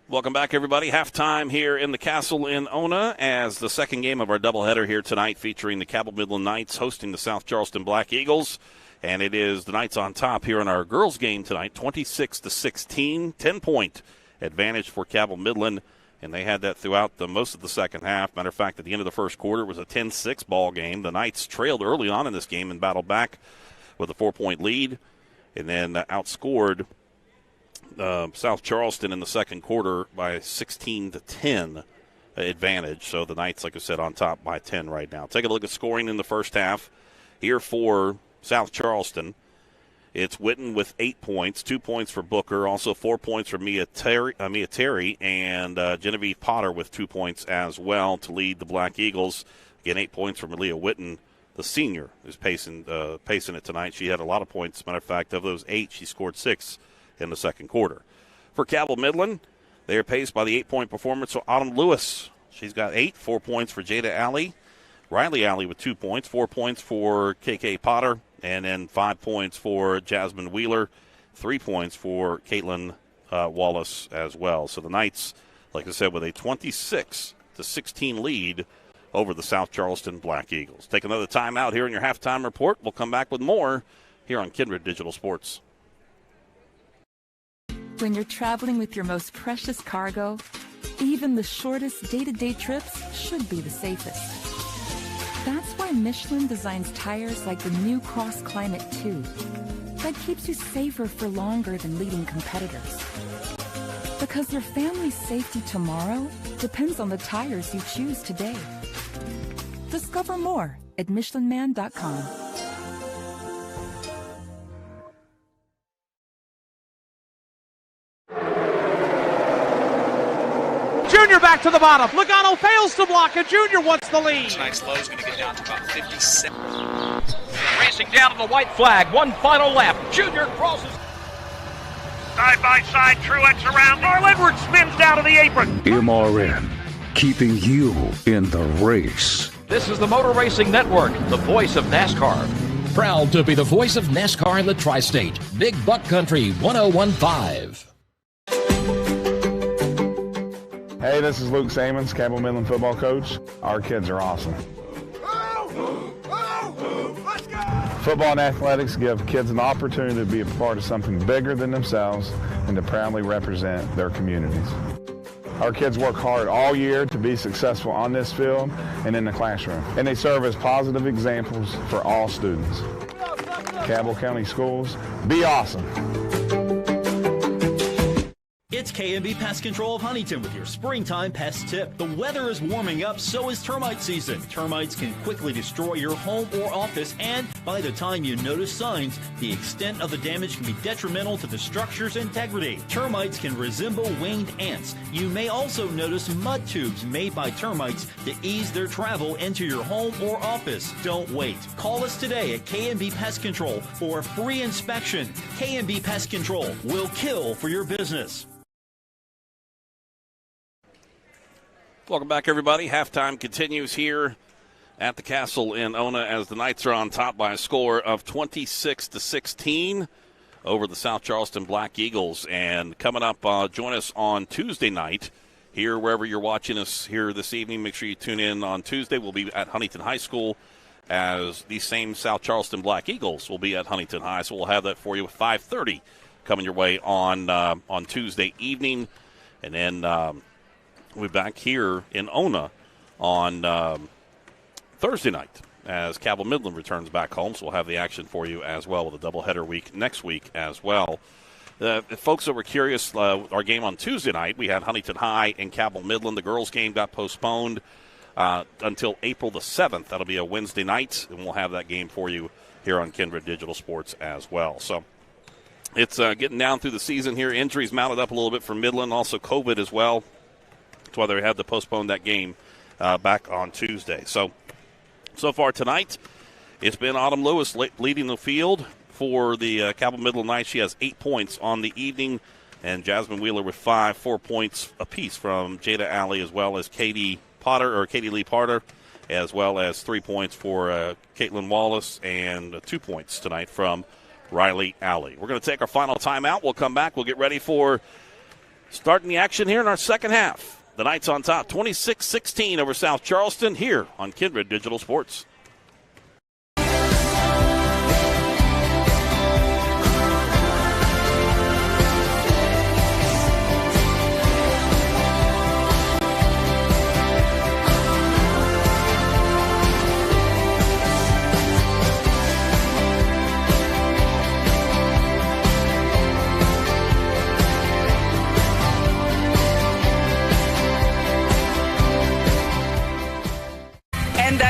Welcome back, everybody. Halftime here in the Castle in Ona as the second game of our doubleheader here tonight, featuring the Cabell Midland Knights hosting the South Charleston Black Eagles. And it is the Knights on top here in our girls' game tonight, 26-16, 10-point advantage for Cabell Midland. And they had that throughout most of the second half. Matter of fact, at the end of the first quarter, it was a 10-6 ball game. The Knights trailed early on in this game and battled back with a 4-point lead, and then outscored South Charleston in the second quarter by 16-10 advantage. So the Knights, like I said, on top by 10 right now. Take a look at scoring in the first half. here for South Charleston. It's Witten with 8 points, 2 points for Booker, also 4 points for Mia Terry, and Genevieve Potter with 2 points as well to lead the Black Eagles. Again, 8 points from Leah Witten, the senior, is pacing it tonight. She had a lot of points. As a matter of fact, of those 8, she scored 6 in the second quarter. For Cabell Midland, they are paced by the 8-point performance of Autumn Lewis. She's got 8, 4 points for Jada Alley. Riley Alley with 2 points, 4 points for KK Potter, and then 5 points for Jasmine Wheeler, 3 points for Caitlin Wallace as well. So the Knights, like I said, with a 26-16 lead over the South Charleston Black Eagles. Take another time out here in your halftime report. We'll come back with more here on Kindred Digital Sports. When you're traveling with your most precious cargo, even the shortest day-to-day trips should be the safest. That's why Michelin designs tires like the new Cross Climate 2 that keeps you safer for longer than leading competitors. Because your family's safety tomorrow depends on the tires you choose today. Discover more at michelinman.com. Junior back to the bottom. Logano fails to block, and Junior wants the lead. Tonight's low is going to get down to about 57. Racing down to the white flag. One final lap. Junior crosses. Side by side, Truex around. Carl Edwards spins down to the apron. MRN, keeping you in the race. This is the Motor Racing Network, the voice of NASCAR. Proud to be the voice of NASCAR in the Tri-State. Big Buck Country 1015. Hey, this is Luke Sammons, Cabell Midland football coach. Our kids are awesome. Football and athletics give kids an opportunity to be a part of something bigger than themselves and to proudly represent their communities. Our kids work hard all year to be successful on this field and in the classroom, and they serve as positive examples for all students. Cabell County Schools, be awesome. It's K&B Pest Control of Huntington with your springtime pest tip. The weather is warming up, so is termite season. Termites can quickly destroy your home or office, and by the time you notice signs, the extent of the damage can be detrimental to the structure's integrity. Termites can resemble winged ants. You may also notice mud tubes made by termites to ease their travel into your home or office. Don't wait. Call us today at K&B Pest Control for a free inspection. K&B Pest Control will kill for your business. Welcome back, everybody. Halftime continues here at the Castle in Ona as the Knights are on top by a score of 26-16 over the South Charleston Black Eagles. And coming up, join us on Tuesday night here, wherever you're watching us here this evening. Make sure you tune in on Tuesday. We'll be at Huntington High School as these same South Charleston Black Eagles will be at Huntington High. So we'll have that for you at 5:30 coming your way on Tuesday evening. And then we'll be back here in Ona on Thursday night as Cabell Midland returns back home. So we'll have the action for you as well with a doubleheader week next week as well. Folks that were curious, our game on Tuesday night, we had Huntington High and Cabell Midland. The girls' game got postponed until April the 7th. That'll be a Wednesday night, and we'll have that game for you here on Kindred Digital Sports as well. So it's getting down through the season here. Injuries mounted up a little bit for Midland, also COVID as well. That's why they had to postpone that game back on Tuesday. So far tonight, it's been Autumn Lewis leading the field for the Cabell Midland Knights. She has 8 points on the evening, and Jasmine Wheeler with 4 points apiece from Jada Alley as well as Katie Lee Potter, as well as 3 points for Caitlin Wallace and 2 points tonight from Riley Alley. We're going to take our final timeout. We'll come back. We'll get ready for starting the action here in our second half. The Knights on top, 26-16 over South Charleston here on Kindred Digital Sports.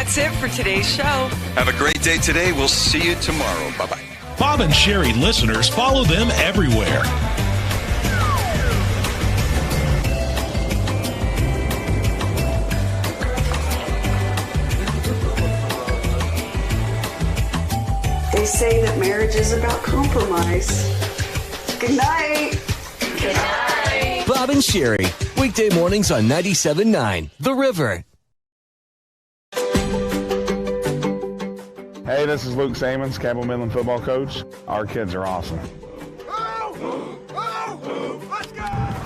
That's it for today's show. Have a great day today. We'll see you tomorrow. Bye-bye. Bob and Sherry listeners, follow them everywhere. They say that marriage is about compromise. Good night. Good night. Bob and Sherry, weekday mornings on 97.9 The River. Hey, this is Luke Samons, Cabell Midland football coach. Our kids are awesome.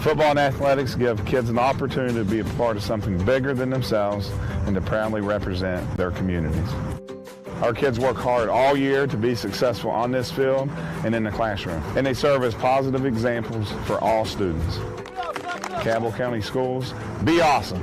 Football and athletics give kids an opportunity to be a part of something bigger than themselves and to proudly represent their communities. Our kids work hard all year to be successful on this field and in the classroom, and they serve as positive examples for all students. Cabell County Schools, be awesome.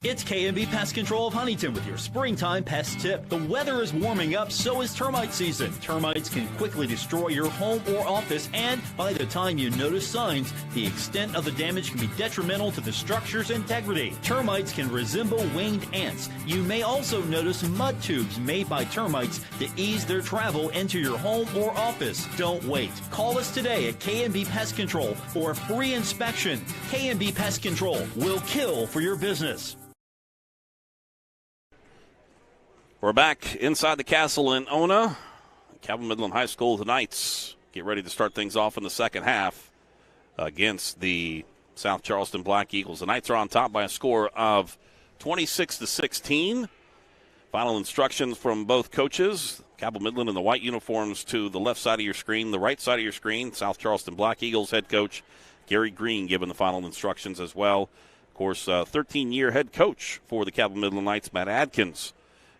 It's K&B Pest Control of Huntington with your springtime pest tip. The weather is warming up, so is termite season. Termites can quickly destroy your home or office, and by the time you notice signs, the extent of the damage can be detrimental to the structure's integrity. Termites can resemble winged ants. You may also notice mud tubes made by termites to ease their travel into your home or office. Don't wait. Call us today at K&B Pest Control for a free inspection. K&B Pest Control will kill for your business. We're back inside the castle in Ona. Cabell Midland High School, the Knights get ready to start things off in the second half against the South Charleston Black Eagles. The Knights are on top by a score of 26-16. Final instructions from both coaches. Cabell Midland in the white uniforms to the left side of your screen. The right side of your screen, South Charleston Black Eagles head coach Gary Green giving the final instructions as well. Of course, 13-year head coach for the Cabell Midland Knights, Matt Adkins,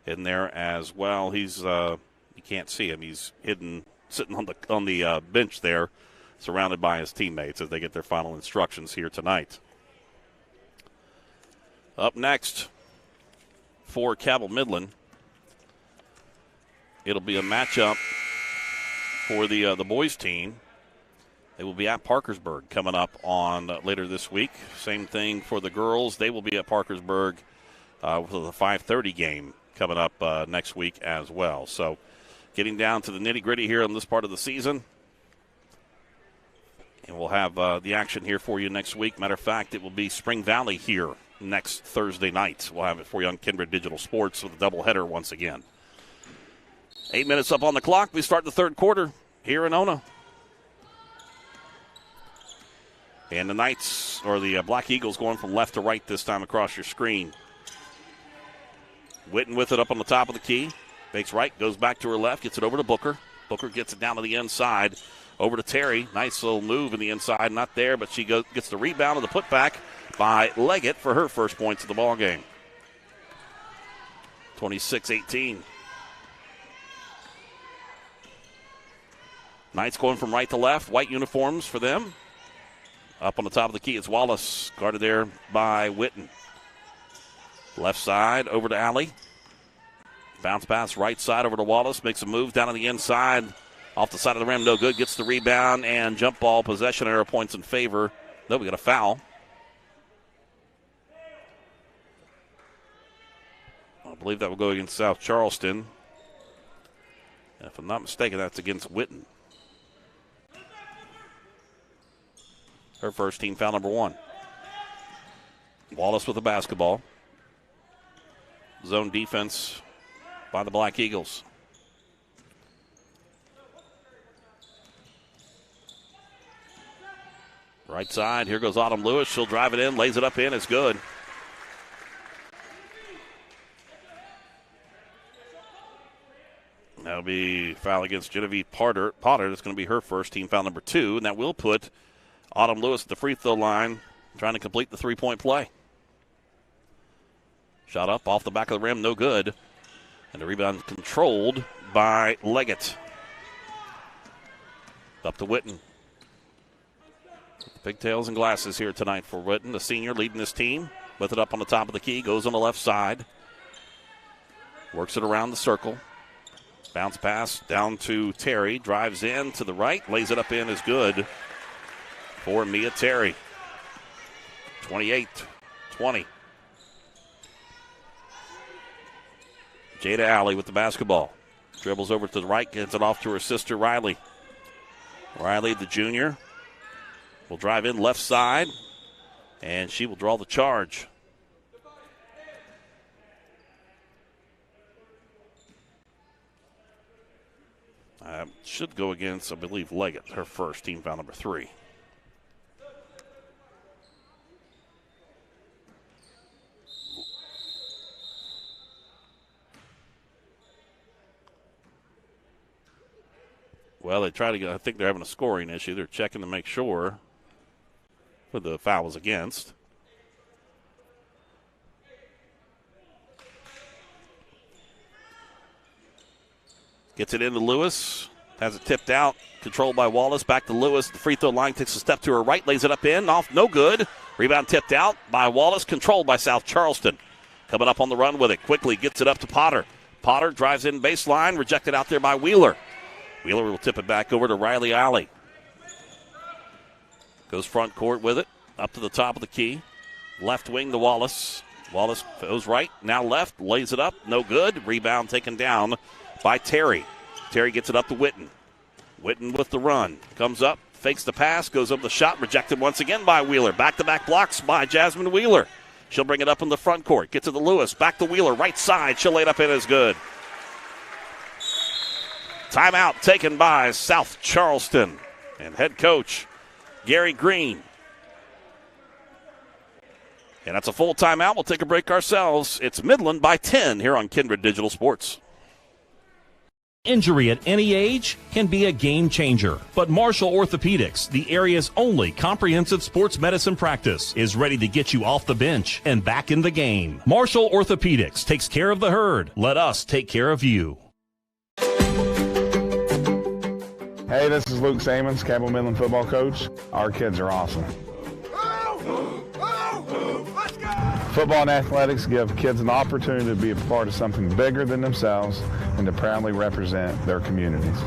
in there as well. He's you can't see him. He's hidden, sitting on the bench there, surrounded by his teammates as they get their final instructions here tonight. Up next for Cabell Midland, it'll be a matchup for the boys team. They will be at Parkersburg coming up on later this week. Same thing for the girls. They will be at Parkersburg for the 5:30 game coming up next week as well. So getting down to the nitty-gritty here on this part of the season. And we'll have the action here for you next week. Matter of fact, it will be Spring Valley here next Thursday night. We'll have it for you on Kindred Digital Sports with a doubleheader once again. 8 minutes up on the clock. We start the third quarter here in Ona. And the Knights, or the Black Eagles, going from left to right this time across your screen. Witten with it up on the top of the key. Fakes right, goes back to her left, gets it over to Booker. Booker gets it down to the inside, over to Terry. Nice little move in the inside, not there, but she gets the rebound and the putback by Leggett for her first points of the ball game. 26-18. Knights going from right to left, white uniforms for them. Up on the top of the key, it's Wallace, guarded there by Witten. Left side over to Alley. Bounce pass right side over to Wallace. Makes a move down on the inside. Off the side of the rim, no good. Gets the rebound and jump ball possession arrow points in favor. No, we got a foul. I believe that will go against South Charleston. And if I'm not mistaken, that's against Witten. Her first team foul number 1. Wallace with the basketball. Zone defense by the Black Eagles. Right side, here goes Autumn Lewis. She'll drive it in, lays it up in, it's good. That'll be foul against Genevieve Potter. That's going to be her first, team foul number 2, and that will put Autumn Lewis at the free throw line trying to complete the three-point play. Shot up off the back of the rim, no good. And the rebound controlled by Leggett. Up to Witten. Pigtails and glasses here tonight for Witten, the senior leading this team. With it up on the top of the key, goes on the left side. Works it around the circle. Bounce pass down to Terry. Drives in to the right, lays it up in, is good for Mia Terry. 28-20. Jada Alley with the basketball. Dribbles over to the right, gets it off to her sister Riley. Riley, the junior, will drive in left side, and she will draw the charge. Should go against, I believe, Leggett, her first, team foul number 3. Well, they try to go, I think they're having a scoring issue. They're checking to make sure who the foul was against. Gets it into Lewis. Has it tipped out. Controlled by Wallace. Back to Lewis. The free throw line takes a step to her right. Lays it up in. Off. No good. Rebound tipped out by Wallace. Controlled by South Charleston. Coming up on the run with it. Quickly gets it up to Potter. Potter drives in baseline. Rejected out there by Wheeler. Wheeler will tip it back over to Riley Alley. Goes front court with it. Up to the top of the key. Left wing to Wallace. Wallace goes right. Now left. Lays it up. No good. Rebound taken down by Terry. Terry gets it up to Witten. Witten with the run. Comes up. Fakes the pass. Goes up the shot. Rejected once again by Wheeler. Back-to-back blocks by Jasmine Wheeler. She'll bring it up in the front court. Gets it to Lewis. Back to Wheeler. Right side. She'll lay it up in as good. Timeout taken by South Charleston and head coach Gary Green. And that's a full timeout. We'll take a break ourselves. It's Midland by 10 here on Kindred Digital Sports. Injury at any age can be a game changer, but Marshall Orthopedics, the area's only comprehensive sports medicine practice, is ready to get you off the bench and back in the game. Marshall Orthopedics takes care of the herd. Let us take care of you. Hey, this is Luke Sammons, Cabell Midland football coach. Our kids are awesome. Football and athletics give kids an opportunity to be a part of something bigger than themselves and to proudly represent their communities.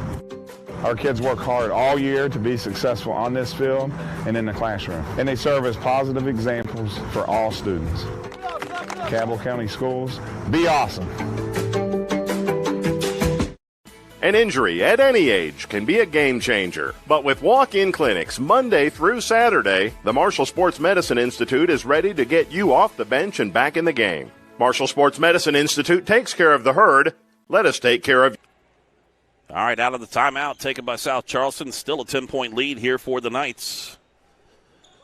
Our kids work hard all year to be successful on this field and in the classroom, and they serve as positive examples for all students. Cabell County Schools, be awesome. An injury at any age can be a game changer. But with walk-in clinics Monday through Saturday, the Marshall Sports Medicine Institute is ready to get you off the bench and back in the game. Marshall Sports Medicine Institute takes care of the herd. Let us take care of you. All right, out of the timeout taken by South Charleston. Still a 10-point lead here for the Knights.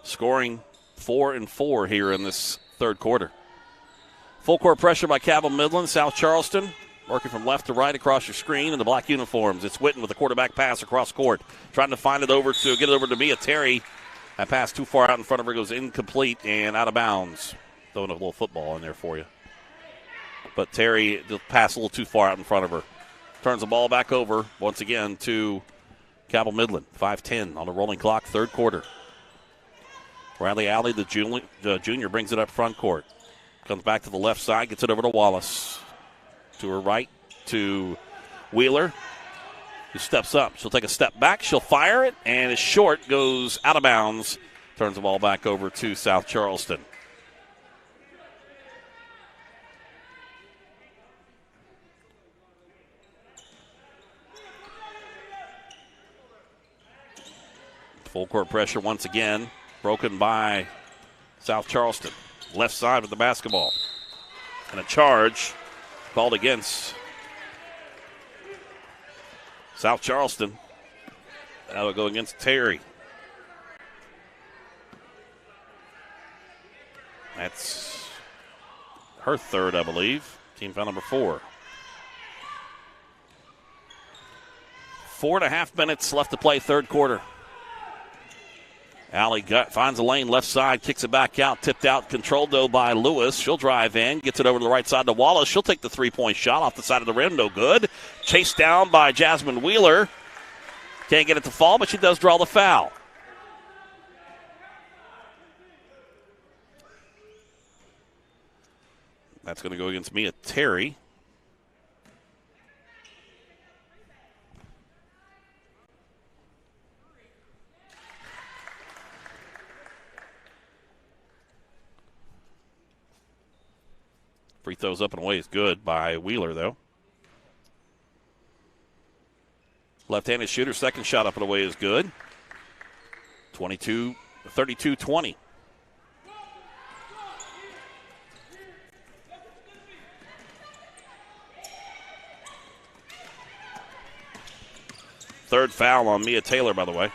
Scoring 4-4 here in this third quarter. Full court pressure by Cabell Midland. South Charleston working from left to right across your screen in the black uniforms. It's Witten with a quarterback pass across court. Trying to find it over to get it over to Mia Terry. That pass too far out in front of her goes incomplete and out of bounds. Throwing a little football in there for you. But Terry, the pass a little too far out in front of her. Turns the ball back over once again to Cabell Midland. 5:10 on the rolling clock, third quarter. Riley Alley, the junior, brings it up front court. Comes back to the left side, gets it over to Wallace. To her right, to Wheeler, who steps up. She'll take a step back. She'll fire it, and it's short, goes out of bounds. Turns the ball back over to South Charleston. Full court pressure once again, broken by South Charleston. Left side with the basketball. And a charge called against South Charleston. That will go against Terry. That's her third, I believe. Team foul number 4. 4.5 minutes left to play, third quarter. Alley finds a lane left side, kicks it back out, tipped out, controlled though by Lewis. She'll drive in, gets it over to the right side to Wallace. She'll take the three-point shot off the side of the rim, no good. Chased down by Jasmine Wheeler. Can't get it to fall, but she does draw the foul. That's going to go against Mia Terry. Free throws up and away is good by Wheeler, though. Left-handed shooter, second shot up and away is good. 32-20. Third foul on Mia Taylor, by the way.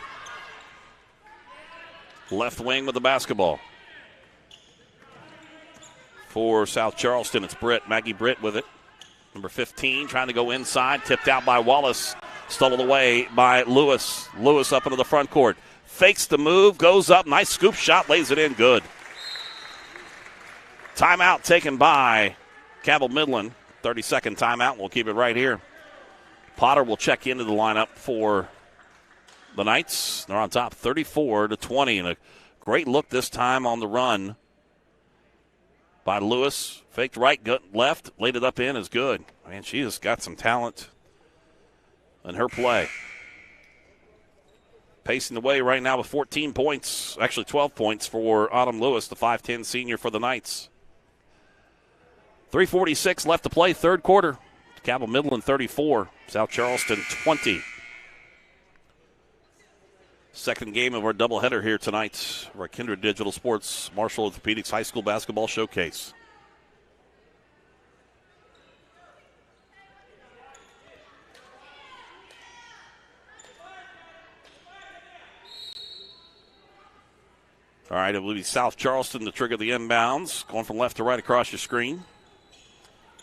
Left wing with the basketball. For South Charleston, it's Maggie Britt with it. Number 15 trying to go inside. Tipped out by Wallace. Stolen away by Lewis. Lewis up into the front court. Fakes the move. Goes up. Nice scoop shot. Lays it in. Good. Timeout taken by Cabell Midland. 30-second timeout. We'll keep it right here. Potter will check into the lineup for the Knights. They're on top 34-20. And a great look this time on the run by Lewis. Faked right, left, laid it up in is good. Man, she has got some talent in her play. Pacing the way right now with 14 points, actually 12 points for Autumn Lewis, the 5'10 senior for the Knights. 3:46 left to play, third quarter. Cabell Midland 34, South Charleston 20. Second game of our doubleheader here tonight, our Kindred Digital Sports Marshall Orthopedics High School Basketball Showcase. All right, it will be South Charleston to trigger the inbounds. Going from left to right across your screen.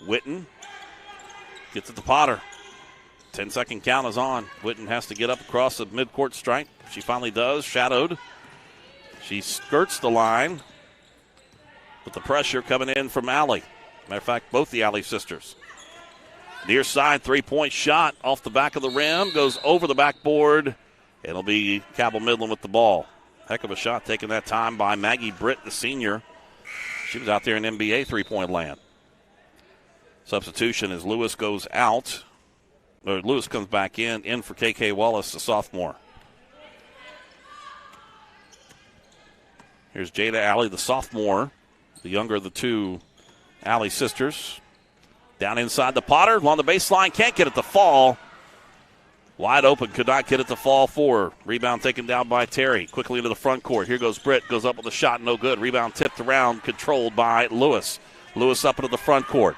Witten gets it to Potter. 10-second count is on. Witten has to get up across the midcourt stripe. She finally does. Shadowed. She skirts the line with the pressure coming in from Alley. Matter of fact, both the Alley sisters. Near side three-point shot off the back of the rim. Goes over the backboard. It'll be Cabell Midland with the ball. Heck of a shot taken that time by Maggie Britt, the senior. She was out there in NBA three-point land. Substitution as Lewis goes out. Or Lewis comes back in for KK Wallace, the sophomore. Here's Jada Alley, the sophomore, the younger of the two Alley sisters. Down inside the Potter, along the baseline, can't get it to fall. Wide open, could not get it to fall for. Rebound taken down by Terry. Quickly into the front court. Here goes Britt, goes up with a shot, no good. Rebound tipped around, controlled by Lewis. Lewis up into the front court.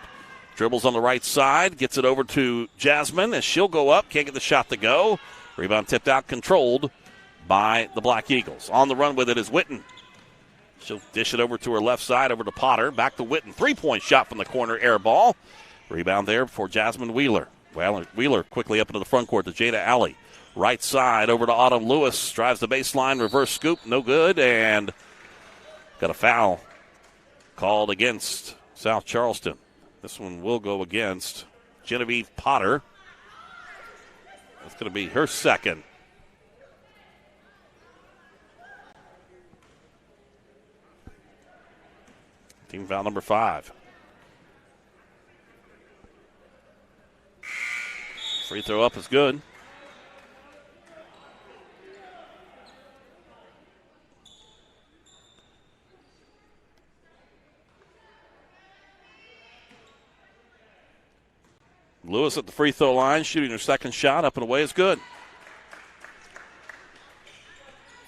Dribbles on the right side, gets it over to Jasmine as she'll go up, can't get the shot to go. Rebound tipped out, controlled by the Black Eagles. On the run with it is Witten. She'll dish it over to her left side, over to Potter. Back to Witten. Three-point shot from the corner, air ball. Rebound there for Jasmine Wheeler. Wheeler quickly up into the front court to Jada Alley. Right side over to Autumn Lewis. Drives the baseline, reverse scoop, no good, and got a foul called against South Charleston. This one will go against Genevieve Potter. That's going to be her second. Team foul number 5. Free throw up is good. Lewis at the free throw line, shooting her second shot, up and away is good.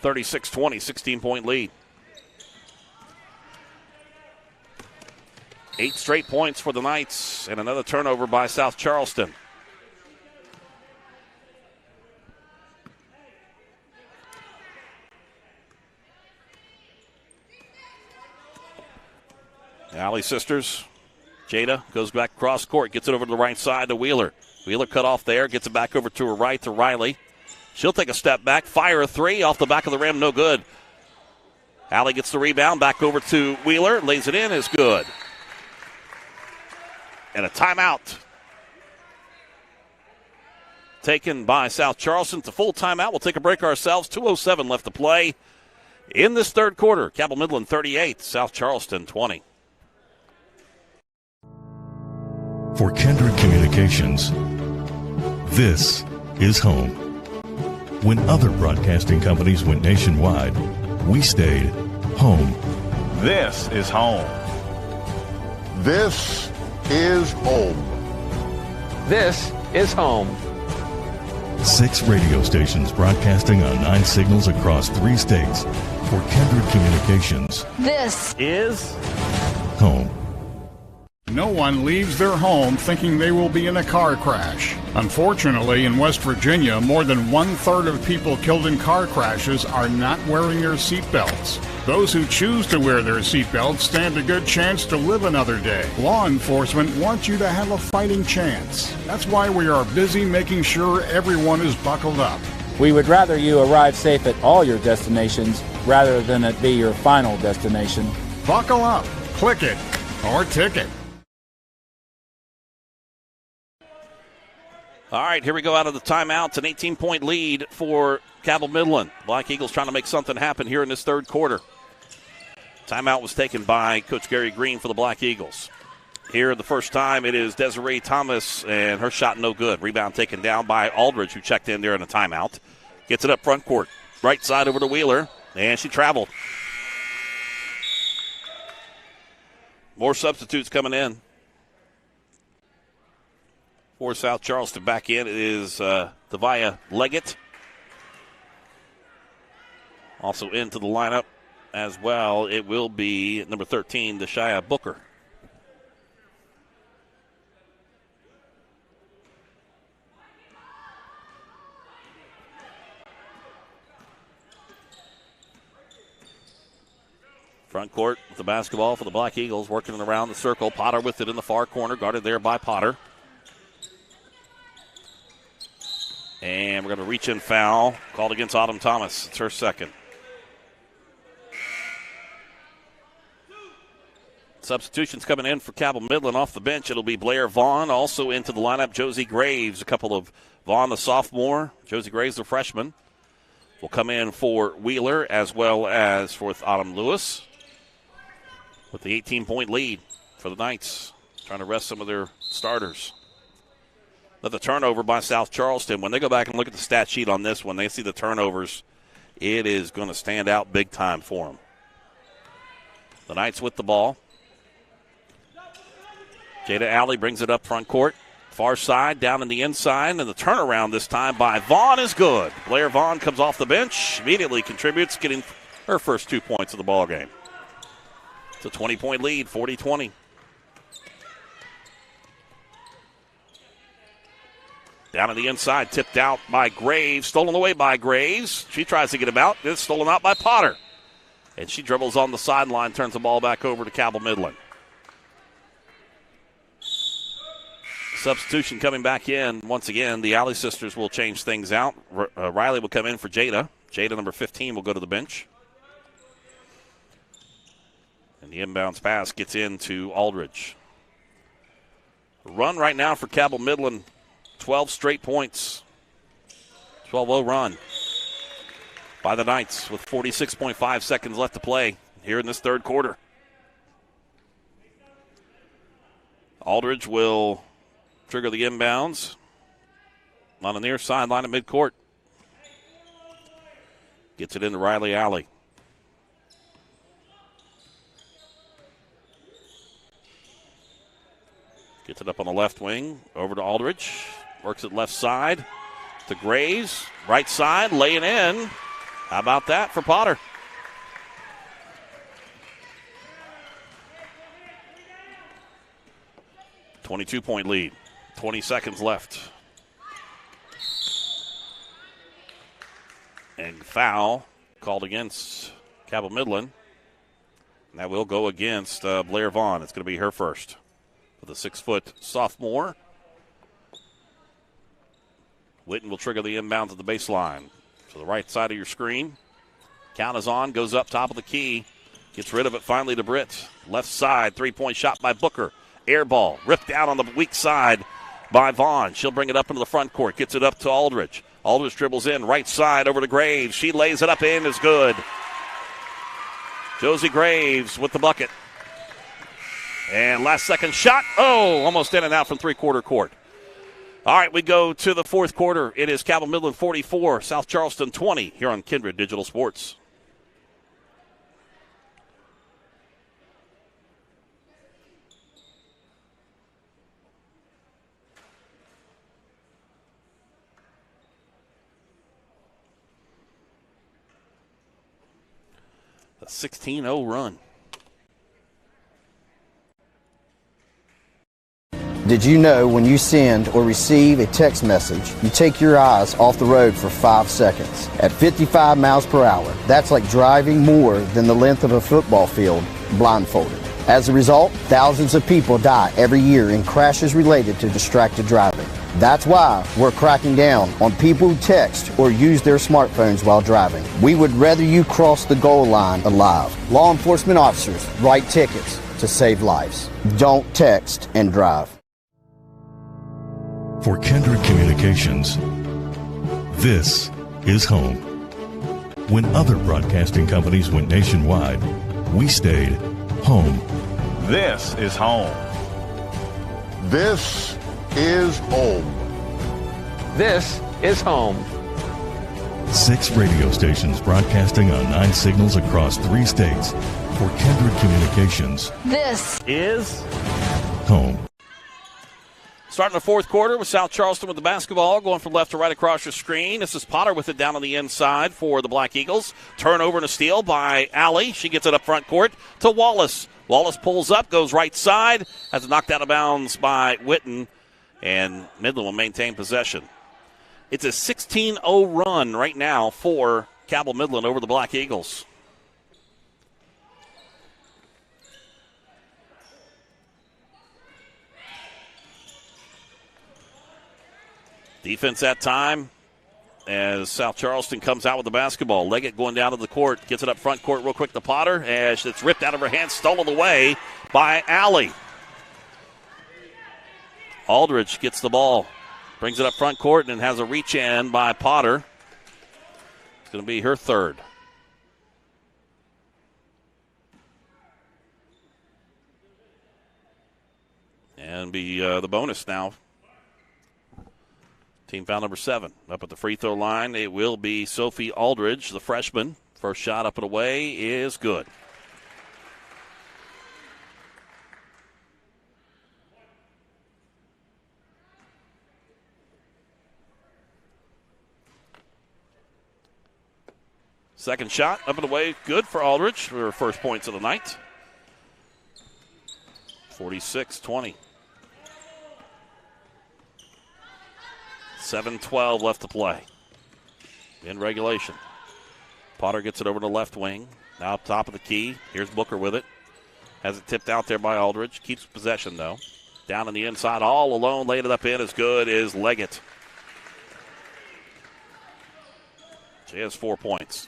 36-20, 16-point lead. 8 straight points for the Knights, and another turnover by South Charleston. The Alley sisters. Jada goes back cross court, gets it over to the right side to Wheeler. Wheeler cut off there, gets it back over to her right to Riley. She'll take a step back, fire a three off the back of the rim, no good. Alley gets the rebound, back over to Wheeler, lays it in, is good. And a timeout taken by South Charleston. It's a full timeout. We'll take a break ourselves. 2:07 left to play in this third quarter. Cabell Midland 38, South Charleston 20. For Kindred Communications, this is home. When other broadcasting companies went nationwide, we stayed home. This is home. This is home. This is home. 6 radio stations broadcasting on 9 signals across 3 states. For Kindred Communications, this is home. No one leaves their home thinking they will be in a car crash. Unfortunately, in West Virginia, more than 1/3 of people killed in car crashes are not wearing their seatbelts. Those who choose to wear their seatbelts stand a good chance to live another day. Law enforcement wants you to have a fighting chance. That's why we are busy making sure everyone is buckled up. We would rather you arrive safe at all your destinations rather than it be your final destination. Buckle up, click it, or ticket. All right, here we go out of the timeouts. An 18-point lead for Cabell Midland. Black Eagles trying to make something happen here in this third quarter. Timeout was taken by Coach Gary Green for the Black Eagles. Here the first time it is Desiree Thomas, and her shot no good. Rebound taken down by Aldridge, who checked in there in a timeout. Gets it up front court. Right side over to Wheeler, and she traveled. More substitutes coming in. For South Charleston, back in is Devia Leggett. Also into the lineup as well, it will be number 13, Deshia Booker. Front court with the basketball for the Black Eagles, working around the circle. Potter with it in the far corner, guarded there by Potter. And we're going to reach in foul called against Autumn Thomas. It's her second. Substitutions coming in for Cabell Midland off the bench. It'll be Blair Vaughn. Also into the lineup, Josie Graves. A couple of Vaughn, the sophomore. Josie Graves, the freshman. Will come in for Wheeler as well as for Autumn Lewis. With the 18-point lead for the Knights. Trying to rest some of their starters. Another turnover by South Charleston. When they go back and look at the stat sheet on this one, they see the turnovers. It is going to stand out big time for them. The Knights with the ball. Jada Alley brings it up front court. Far side, down in the inside, and the turnaround this time by Vaughn is good. Blair Vaughn comes off the bench, immediately contributes, getting her first 2 points of the ball game. It's a 20-point lead, 40-20. Down on the inside, tipped out by Graves, stolen away by Graves. She tries to get him out. It's stolen out by Potter. And she dribbles on the sideline, turns the ball back over to Cabell Midland. Substitution coming back in. Once again, the Alley sisters will change things out. Riley will come in for Jada. Jada, number 15, will go to the bench. And the inbounds pass gets into Aldridge. Run right now for Cabell Midland. 12 straight points. 12-0 run by the Knights with 46.5 seconds left to play here in this third quarter. Aldridge will trigger the inbounds on the near sideline at midcourt. Gets it into Riley Alley. Gets it up on the left wing. Over to Aldridge. Works it left side to Graves. Right side, laying in. How about that for Potter? .22 lead. 20 seconds left. And foul called against Cabell Midland. And that will go against Blair Vaughn. It's going to be her first. With a 6-foot sophomore. Witten will trigger the inbounds at the baseline. To the right side of your screen. Count is on, goes up top of the key. Gets rid of it finally to Britt. Left side, 3-point shot by Booker. Air ball, ripped out on the weak side by Vaughn. She'll bring it up into the front court. Gets it up to Aldridge. Aldridge dribbles in, right side over to Graves. She lays it up in, is good. Josie Graves with the bucket. And last second shot. Oh, almost in and out from three-quarter court. All right, we go to the fourth quarter. It is Cabell Midland 44, South Charleston 20 here on Kindred Digital Sports. A 16-0 run. Did you know when you send or receive a text message, you take your eyes off the road for 5 seconds? At 55 miles per hour, that's like driving more than the length of a football field blindfolded. As a result, thousands of people die every year in crashes related to distracted driving. That's why we're cracking down on people who text or use their smartphones while driving. We would rather you cross the goal line alive. Law enforcement officers write tickets to save lives. Don't text and drive. For Kindred Communications, this is home. When other broadcasting companies went nationwide, we stayed home. This is home. This is home. This is home. 6 radio stations broadcasting on 9 signals across 3 states. For Kindred Communications, this is home. Starting the fourth quarter with South Charleston with the basketball, going from left to right across your screen. This is Potter with it down on the inside for the Black Eagles. Turnover and a steal by Allie. She gets it up front court to Wallace. Wallace pulls up, goes right side, has it knocked out of bounds by Witten, and Midland will maintain possession. It's a 16-0 run right now for Cabell Midland over the Black Eagles. Defense that time as South Charleston comes out with the basketball. Leggett going down to the court, gets it up front court real quick to Potter as it's ripped out of her hands, stolen away by Allie. Aldridge gets the ball, brings it up front court, and has a reach in by Potter. It's going to be her third. And be the bonus now. Team foul number 7. Up at the free throw line, it will be Sophie Aldridge, the freshman. First shot up and away is good. Second shot up and away, good for Aldridge. Her first points of the night. 46-20. 7:12 left to play in regulation. Potter gets it over to the left wing. Now up top of the key. Here's Booker with it. Has it tipped out there by Aldridge. Keeps possession, though. Down on the inside, all alone. Laid it up in as good as Leggett. She has 4 points.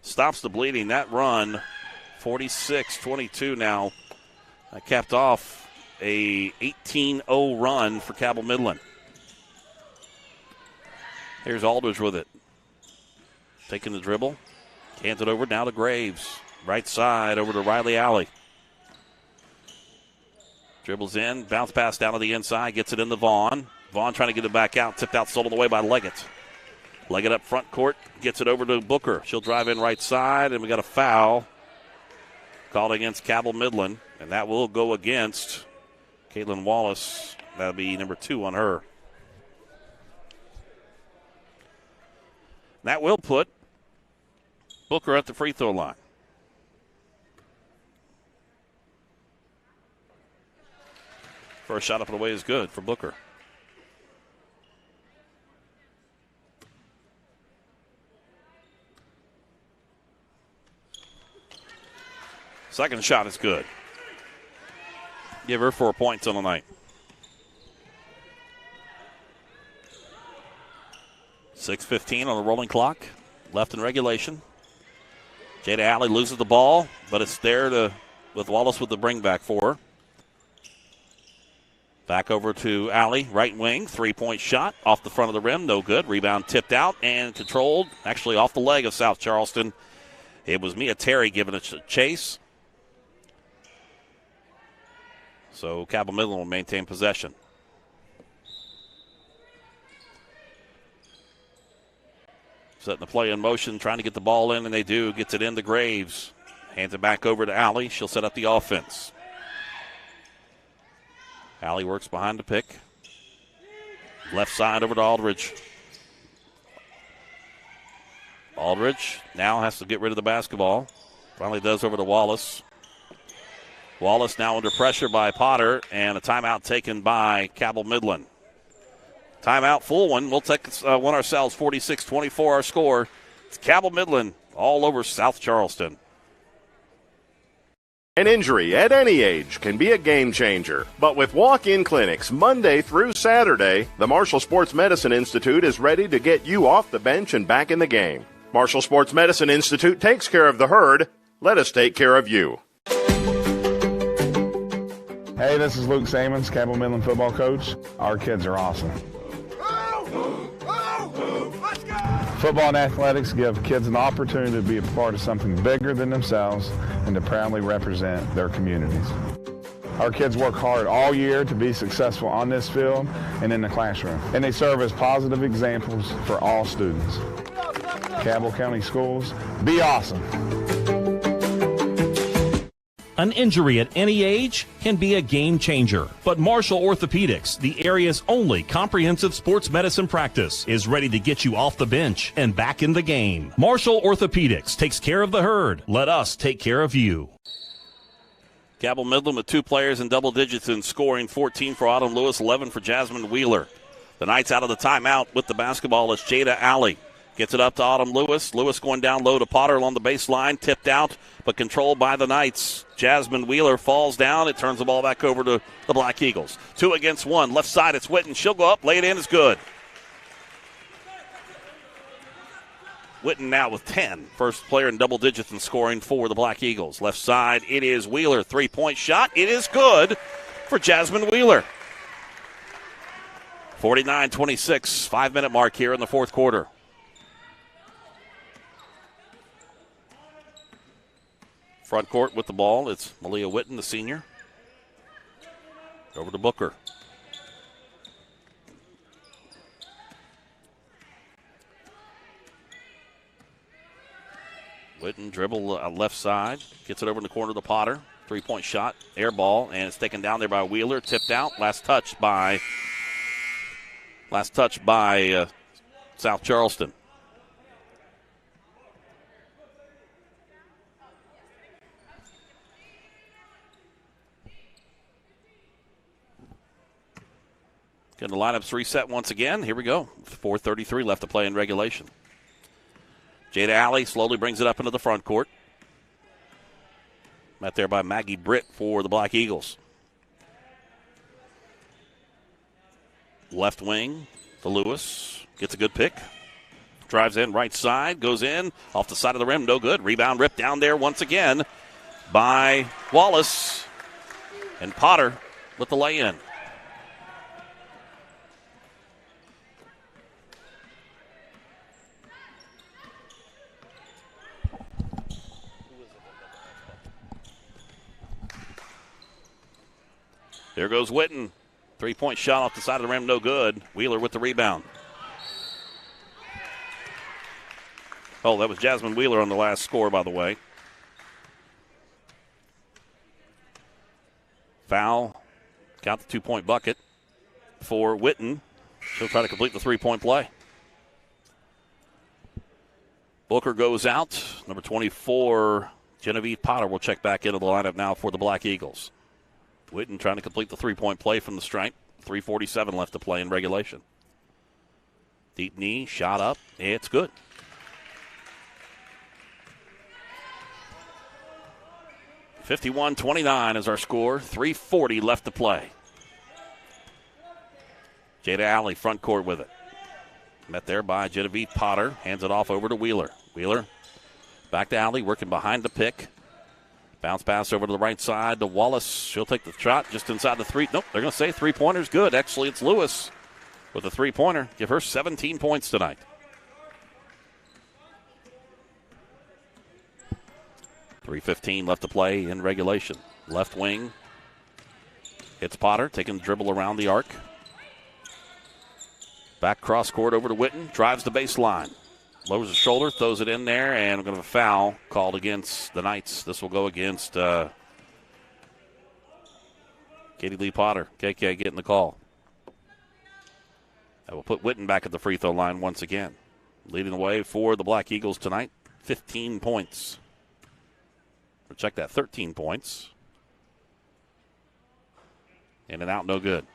Stops the bleeding. That run, 46-22 now. Capped off a 18-0 run for Cabell Midland. Here's Aldridge with it. Taking the dribble. Hands it over now to Graves. Right side over to Riley Alley. Dribbles in. Bounce pass down to the inside. Gets it into Vaughn. Vaughn trying to get it back out. Tipped out, stolen away by Leggett. Leggett up front court. Gets it over to Booker. She'll drive in right side. And we got a foul called against Cabell Midland. And that will go against Caitlin Wallace. That'll be number 2 on her. That will put Booker at the free throw line. First shot up and away is good for Booker. Second shot is good. Give her 4 points on the night. 6:15 on the rolling clock. Left in regulation. Jada Alley loses the ball, but it's there with Wallace with the bring back for her. Back over to Alley, right wing. 3-point shot off the front of the rim. No good. Rebound tipped out and controlled. Actually off the leg of South Charleston. It was Mia Terry giving it a chase. So Cabell Midland will maintain possession. Setting the play in motion, trying to get the ball in, and they do. Gets it into Graves. Hands it back over to Alley. She'll set up the offense. Alley works behind the pick. Left side over to Aldridge. Aldridge now has to get rid of the basketball. Finally does over to Wallace. Wallace now under pressure by Potter, and a timeout taken by Cabell Midland. Timeout, full one. We'll take one ourselves, 46-24 our score. It's Cabell Midland all over South Charleston. An injury at any age can be a game changer. But with walk-in clinics Monday through Saturday, the Marshall Sports Medicine Institute is ready to get you off the bench and back in the game. Marshall Sports Medicine Institute takes care of the herd. Let us take care of you. Hey, this is Luke Sammons, Cabell Midland football coach. Our kids are awesome. Football and athletics give kids an opportunity to be a part of something bigger than themselves and to proudly represent their communities. Our kids work hard all year to be successful on this field and in the classroom, and they serve as positive examples for all students. Cabell County Schools, be awesome. An injury at any age can be a game changer, but Marshall Orthopedics, the area's only comprehensive sports medicine practice, is ready to get you off the bench and back in the game. Marshall Orthopedics takes care of the herd. Let us take care of you. Cabell Midland with 2 players in double digits in scoring, 14 for Autumn Lewis, 11 for Jasmine Wheeler. The Knights out of the timeout with the basketball is Jada Alley. Gets it up to Autumn Lewis. Lewis going down low to Potter along the baseline. Tipped out, but controlled by the Knights. Jasmine Wheeler falls down. It turns the ball back over to the Black Eagles. 2 against 1. Left side, it's Witten. She'll go up. Lay it in. It's good. Witten now with 10. First player in double digits in scoring for the Black Eagles. Left side, it is Wheeler. 3-point shot. It is good for Jasmine Wheeler. 49-26. 5-minute mark here in the fourth quarter. Front court with the ball, it's Malia Witten, the senior. Over to Booker. Witten dribble left side, gets it over in the corner to Potter. 3-point shot, air ball, and it's taken down there by Wheeler, tipped out. Last touch by South Charleston. Getting the lineups reset once again. Here we go. 4:33 left to play in regulation. Jada Alley slowly brings it up into the front court. Met there by Maggie Britt for the Black Eagles. Left wing to Lewis. Gets a good pick. Drives in right side. Goes in. Off the side of the rim. No good. Rebound ripped down there once again by Wallace. And Potter with the lay-in. There goes Witten. 3-point shot off the side of the rim, no good. Wheeler with the rebound. Oh, that was Jasmine Wheeler on the last score, by the way. Foul. Got the 2-point bucket for Witten. She'll try to complete the 3-point play. Booker goes out. Number 24, Genevieve Potter will check back into the lineup now for the Black Eagles. Witten trying to complete the 3-point play from the stripe. 3:47 left to play in regulation. Deep knee, shot up. It's good. (51-29) is our score. 3:40 left to play. Jada Alley front court with it. Met there by Genevieve Potter. Hands it off over to Wheeler. Wheeler back to Alley, working behind the pick. Bounce pass over to the right side to Wallace. She'll take the shot just inside the 3. Nope, they're going to say 3-pointer's good. Actually, it's Lewis with a 3-pointer. Give her 17 points tonight. .315 left to play in regulation. Left wing. Hits Potter, taking the dribble around the arc. Back cross court over to Witten. Drives the baseline. Lowers his shoulder, throws it in there, and we're going to have a foul called against the Knights. This will go against Katie Lee Potter. KK getting the call. That will put Witten back at the free throw line once again. leading the way for the Black Eagles tonight. 15 points. Or check that, 13 points. In and out, no good.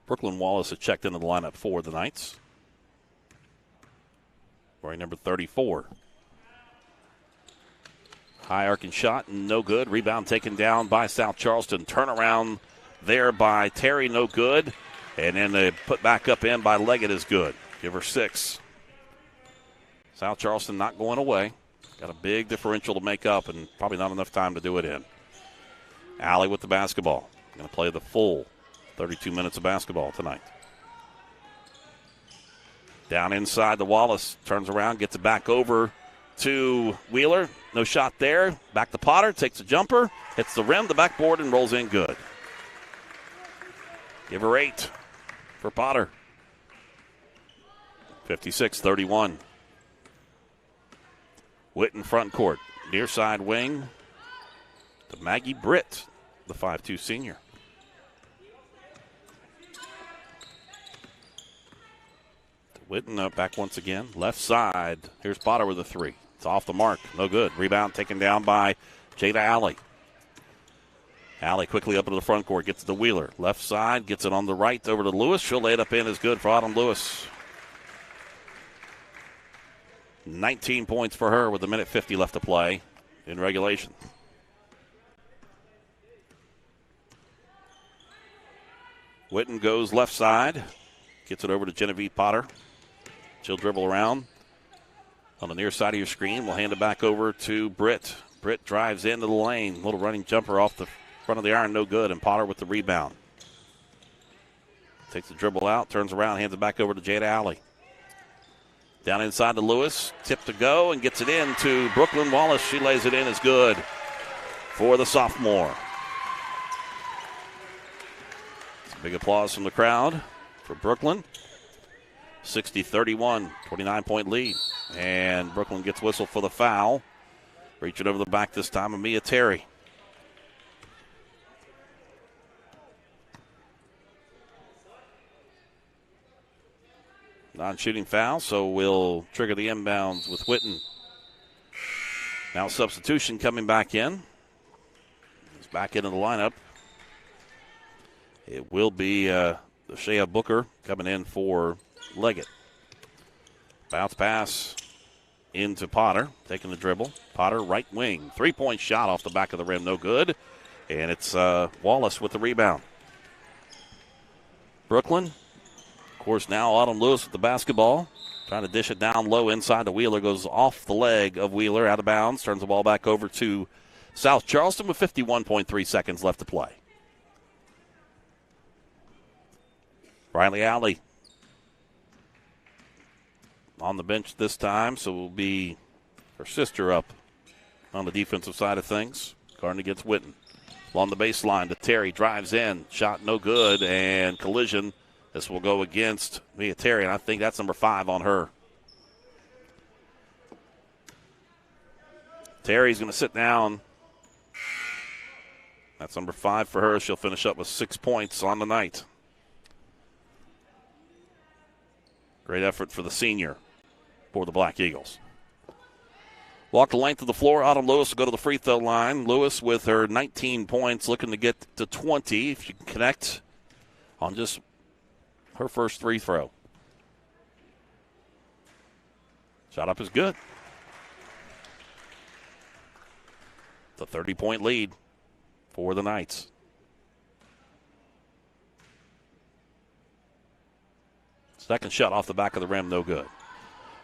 Brooklyn Wallace has checked into the lineup for the Knights. Wearing number 34. High arcing shot, no good. Rebound taken down by South Charleston. Turnaround there by Terry, no good. And then they put back up in by Leggett is good. Give her 6. South Charleston not going away. Got a big differential to make up and probably not enough time to do it in. Alley with the basketball. Going to play the full 32 minutes of basketball tonight. Down inside the Wallace. Turns around, gets it back over to Wheeler. No shot there. Back to Potter. Takes a jumper. Hits the rim, the backboard, and rolls in good. Give her 8 for Potter. 56-31. Witten front court. Near side wing to Maggie Britt, the 5'2 senior. Witten back once again. Left side. Here's Potter with a 3. It's off the mark. No good. Rebound taken down by Jada Alley. Alley quickly up into the front court. Gets it to Wheeler. Left side. Gets it on the right over to Lewis. She'll lay it up in. Is good for Autumn Lewis. 19 points for her with 1:50 left to play in regulation. Witten goes left side. Gets it over to Genevieve Potter. She'll dribble around on the near side of your screen. We'll hand it back over to Britt. Britt drives into the lane. Little running jumper off the front of the iron, no good. And Potter with the rebound. Takes the dribble out, turns around, hands it back over to Jada Alley. Down inside to Lewis. Tip to go and gets it in to Brooklyn Wallace. She lays it in, is good for the sophomore. Big applause from the crowd for Brooklyn. 60-31, 29-point lead. And Brooklyn gets whistled for the foul. Reaching over the back this time of Mia Terry. Non-shooting foul, so we'll trigger the inbounds with Witten. Now substitution coming back in. He's back into the lineup. It will be Shea Booker coming in for Leggett. Bounce pass into Potter, taking the dribble. Potter, right wing. 3-point shot off the back of the rim, no good. And it's Wallace with the rebound. Brooklyn, of course, now Autumn Lewis with the basketball. Trying to dish it down low inside to Wheeler. Goes off the leg of Wheeler, out of bounds. Turns the ball back over to South Charleston with 51.3 seconds left to play. Riley Alley on the bench this time, so will be her sister up on the defensive side of things. Guarding against Witten. Along the baseline to Terry, drives in, shot no good, and collision. This will go against Mia Terry, and I think that's number 5 on her. Terry's going to sit down. That's number 5 for her. She'll finish up with 6 points on the night. Great effort for the senior for the Black Eagles. Walk the length of the floor. Autumn Lewis will go to the free throw line. Lewis with her 19 points, looking to get to 20 if you can connect on just her first free throw. Shot up is good. It's a 30-point lead for the Knights. Second shot off the back of the rim, no good.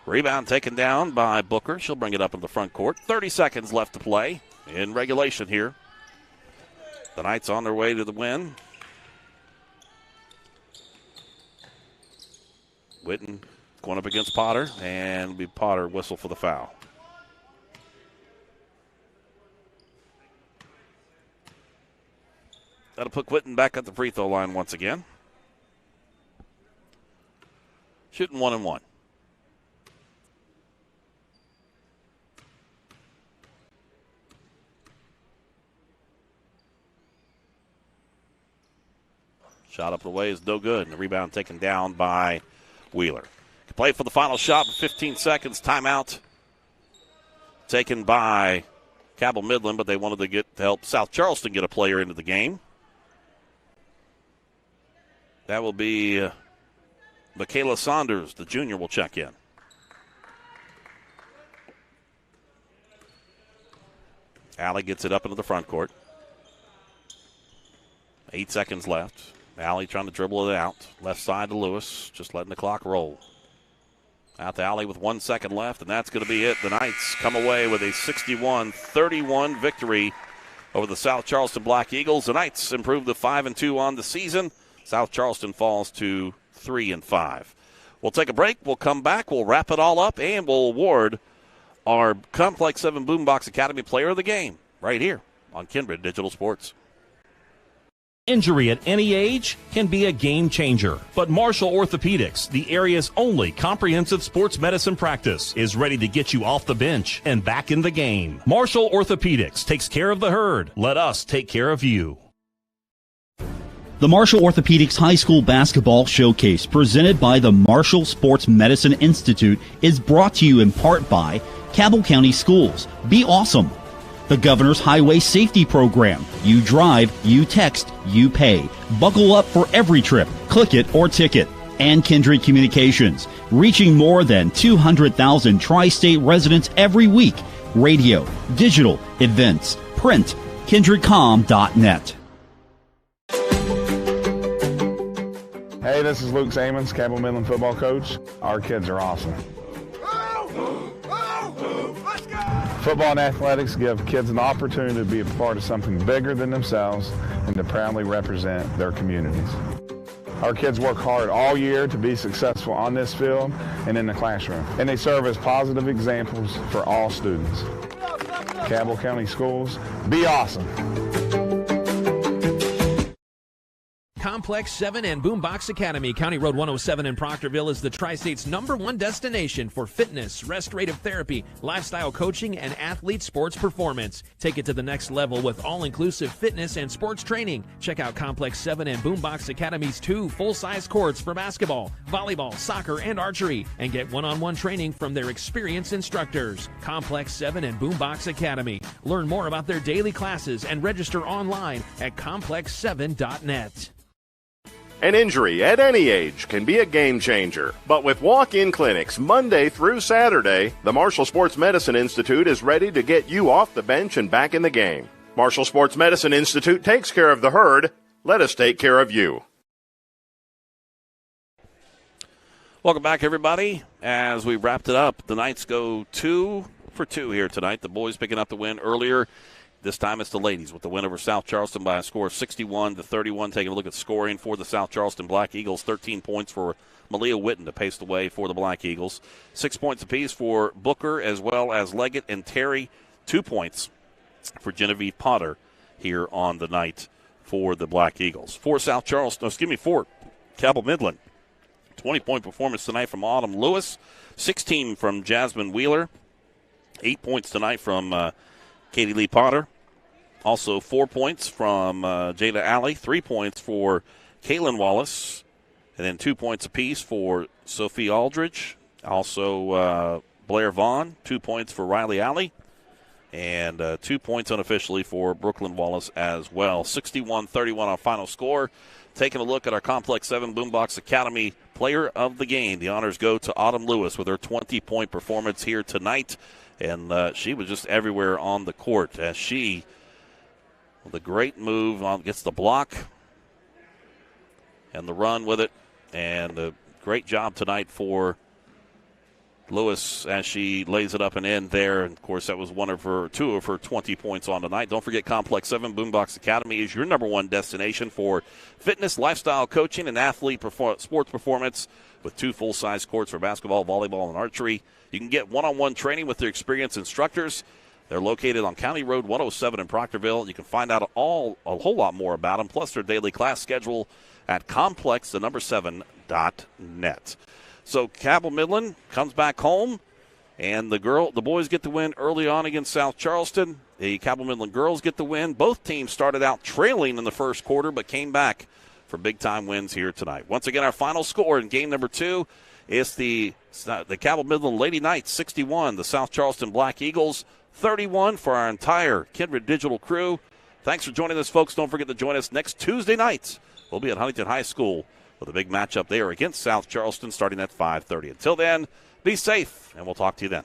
Rebound taken down by Booker. She'll bring it up in the front court. 30 seconds left to play in regulation here. The Knights on their way to the win. Witten going up against Potter, and it'll be Potter whistle for the foul. That'll put Witten back at the free throw line once again. Shooting 1-1. Shot up the way is no good. And the rebound taken down by Wheeler. Play for the final shot with 15 seconds. Timeout taken by Cabell Midland, but they wanted to help South Charleston get a player into the game. That will be Michaela Saunders, the junior, will check in. Allie gets it up into the front court. 8 seconds left. Allie trying to dribble it out. Left side to Lewis, just letting the clock roll. Out to Allie with 1 second left, and that's going to be it. The Knights come away with a 61-31 victory over the South Charleston Black Eagles. The Knights improved to 5-2 on the season. South Charleston falls to 3-5. We'll take a break. We'll come back. We'll wrap it all up, and we'll award our Complex 7 Boombox Academy Player of the Game right here on Kindred Digital Sports. Injury at any age can be a game changer, but Marshall Orthopedics, the area's only comprehensive sports medicine practice, is ready to get you off the bench and back in the game. Marshall Orthopedics takes care of the herd. Let us take care of you. The Marshall Orthopedics High School Basketball Showcase, presented by the Marshall Sports Medicine Institute, is brought to you in part by Cabell County Schools. Be awesome. The Governor's Highway Safety Program. You drive, you text, you pay. Buckle up for every trip. Click it or ticket. And Kindred Communications, reaching more than 200,000 tri-state residents every week. Radio, digital, events, print, kindredcom.net. Hey, this is Luke Samons, Cabell Midland football coach. Our kids are awesome. Football and athletics give kids an opportunity to be a part of something bigger than themselves and to proudly represent their communities. Our kids work hard all year to be successful on this field and in the classroom, and they serve as positive examples for all students. Cabell County Schools, be awesome. Complex 7 and Boombox Academy, County Road 107 in Proctorville, is the Tri-State's #1 destination for fitness, restorative therapy, lifestyle coaching, and athlete sports performance. Take it to the next level with all-inclusive fitness and sports training. Check out Complex 7 and Boombox Academy's 2 full-size courts for basketball, volleyball, soccer, and archery, and get one-on-one training from their experienced instructors. Complex 7 and Boombox Academy. Learn more about their daily classes and register online at complex7.net. An injury at any age can be a game changer. But with walk-in clinics Monday through Saturday, the Marshall Sports Medicine Institute is ready to get you off the bench and back in the game. Marshall Sports Medicine Institute takes care of the herd. Let us take care of you. Welcome back, everybody. As we wrapped it up, the Knights go 2 for 2 here tonight. The boys picking up the win earlier. This time it's the ladies with the win over South Charleston by a score of 61-31. Taking a look at scoring for the South Charleston Black Eagles. 13 points for Malia Witten to pace the way for the Black Eagles. 6 points apiece for Booker as well as Leggett and Terry. 2 points for Genevieve Potter here on the night for the Black Eagles. For Cabell Midland. 20-point performance tonight from Autumn Lewis. 16 from Jasmine Wheeler. 8 points tonight from Katie Lee Potter. Also 4 points from Jada Alley. 3 points for Kaylin Wallace. And then 2 points apiece for Sophie Aldridge. Also Blair Vaughn. 2 points for Riley Alley. And 2 points unofficially for Brooklyn Wallace as well. 61-31 our final score. Taking a look at our Complex 7 Boombox Academy Player of the Game. The honors go to Autumn Lewis with her 20-point performance here tonight. And she was just everywhere on the court as she, with a great move, gets the block and the run with it. And a great job tonight for Lewis as she lays it up and in there. And, of course, that was two of her 20 points on tonight. Don't forget Complex 7 Boombox Academy is your #1 destination for fitness, lifestyle coaching, and athlete sports performance with 2 full-size courts for basketball, volleyball, and archery. You can get one-on-one training with their experienced instructors. They're located on County Road 107 in Proctorville. You can find out a whole lot more about them, plus their daily class schedule at complex7.net. So Cabell Midland comes back home, and the boys get the win early on against South Charleston. The Cabell Midland girls get the win. Both teams started out trailing in the first quarter, but came back for big-time wins here tonight. Once again, our final score in game number 2 is the Cabell Midland Lady Knights 61, the South Charleston Black Eagles 31 for our entire Kindred Digital crew. Thanks for joining us, folks. Don't forget to join us next Tuesday night. We'll be at Huntington High School with a big matchup there against South Charleston starting at 5:30. Until then, be safe, and we'll talk to you then.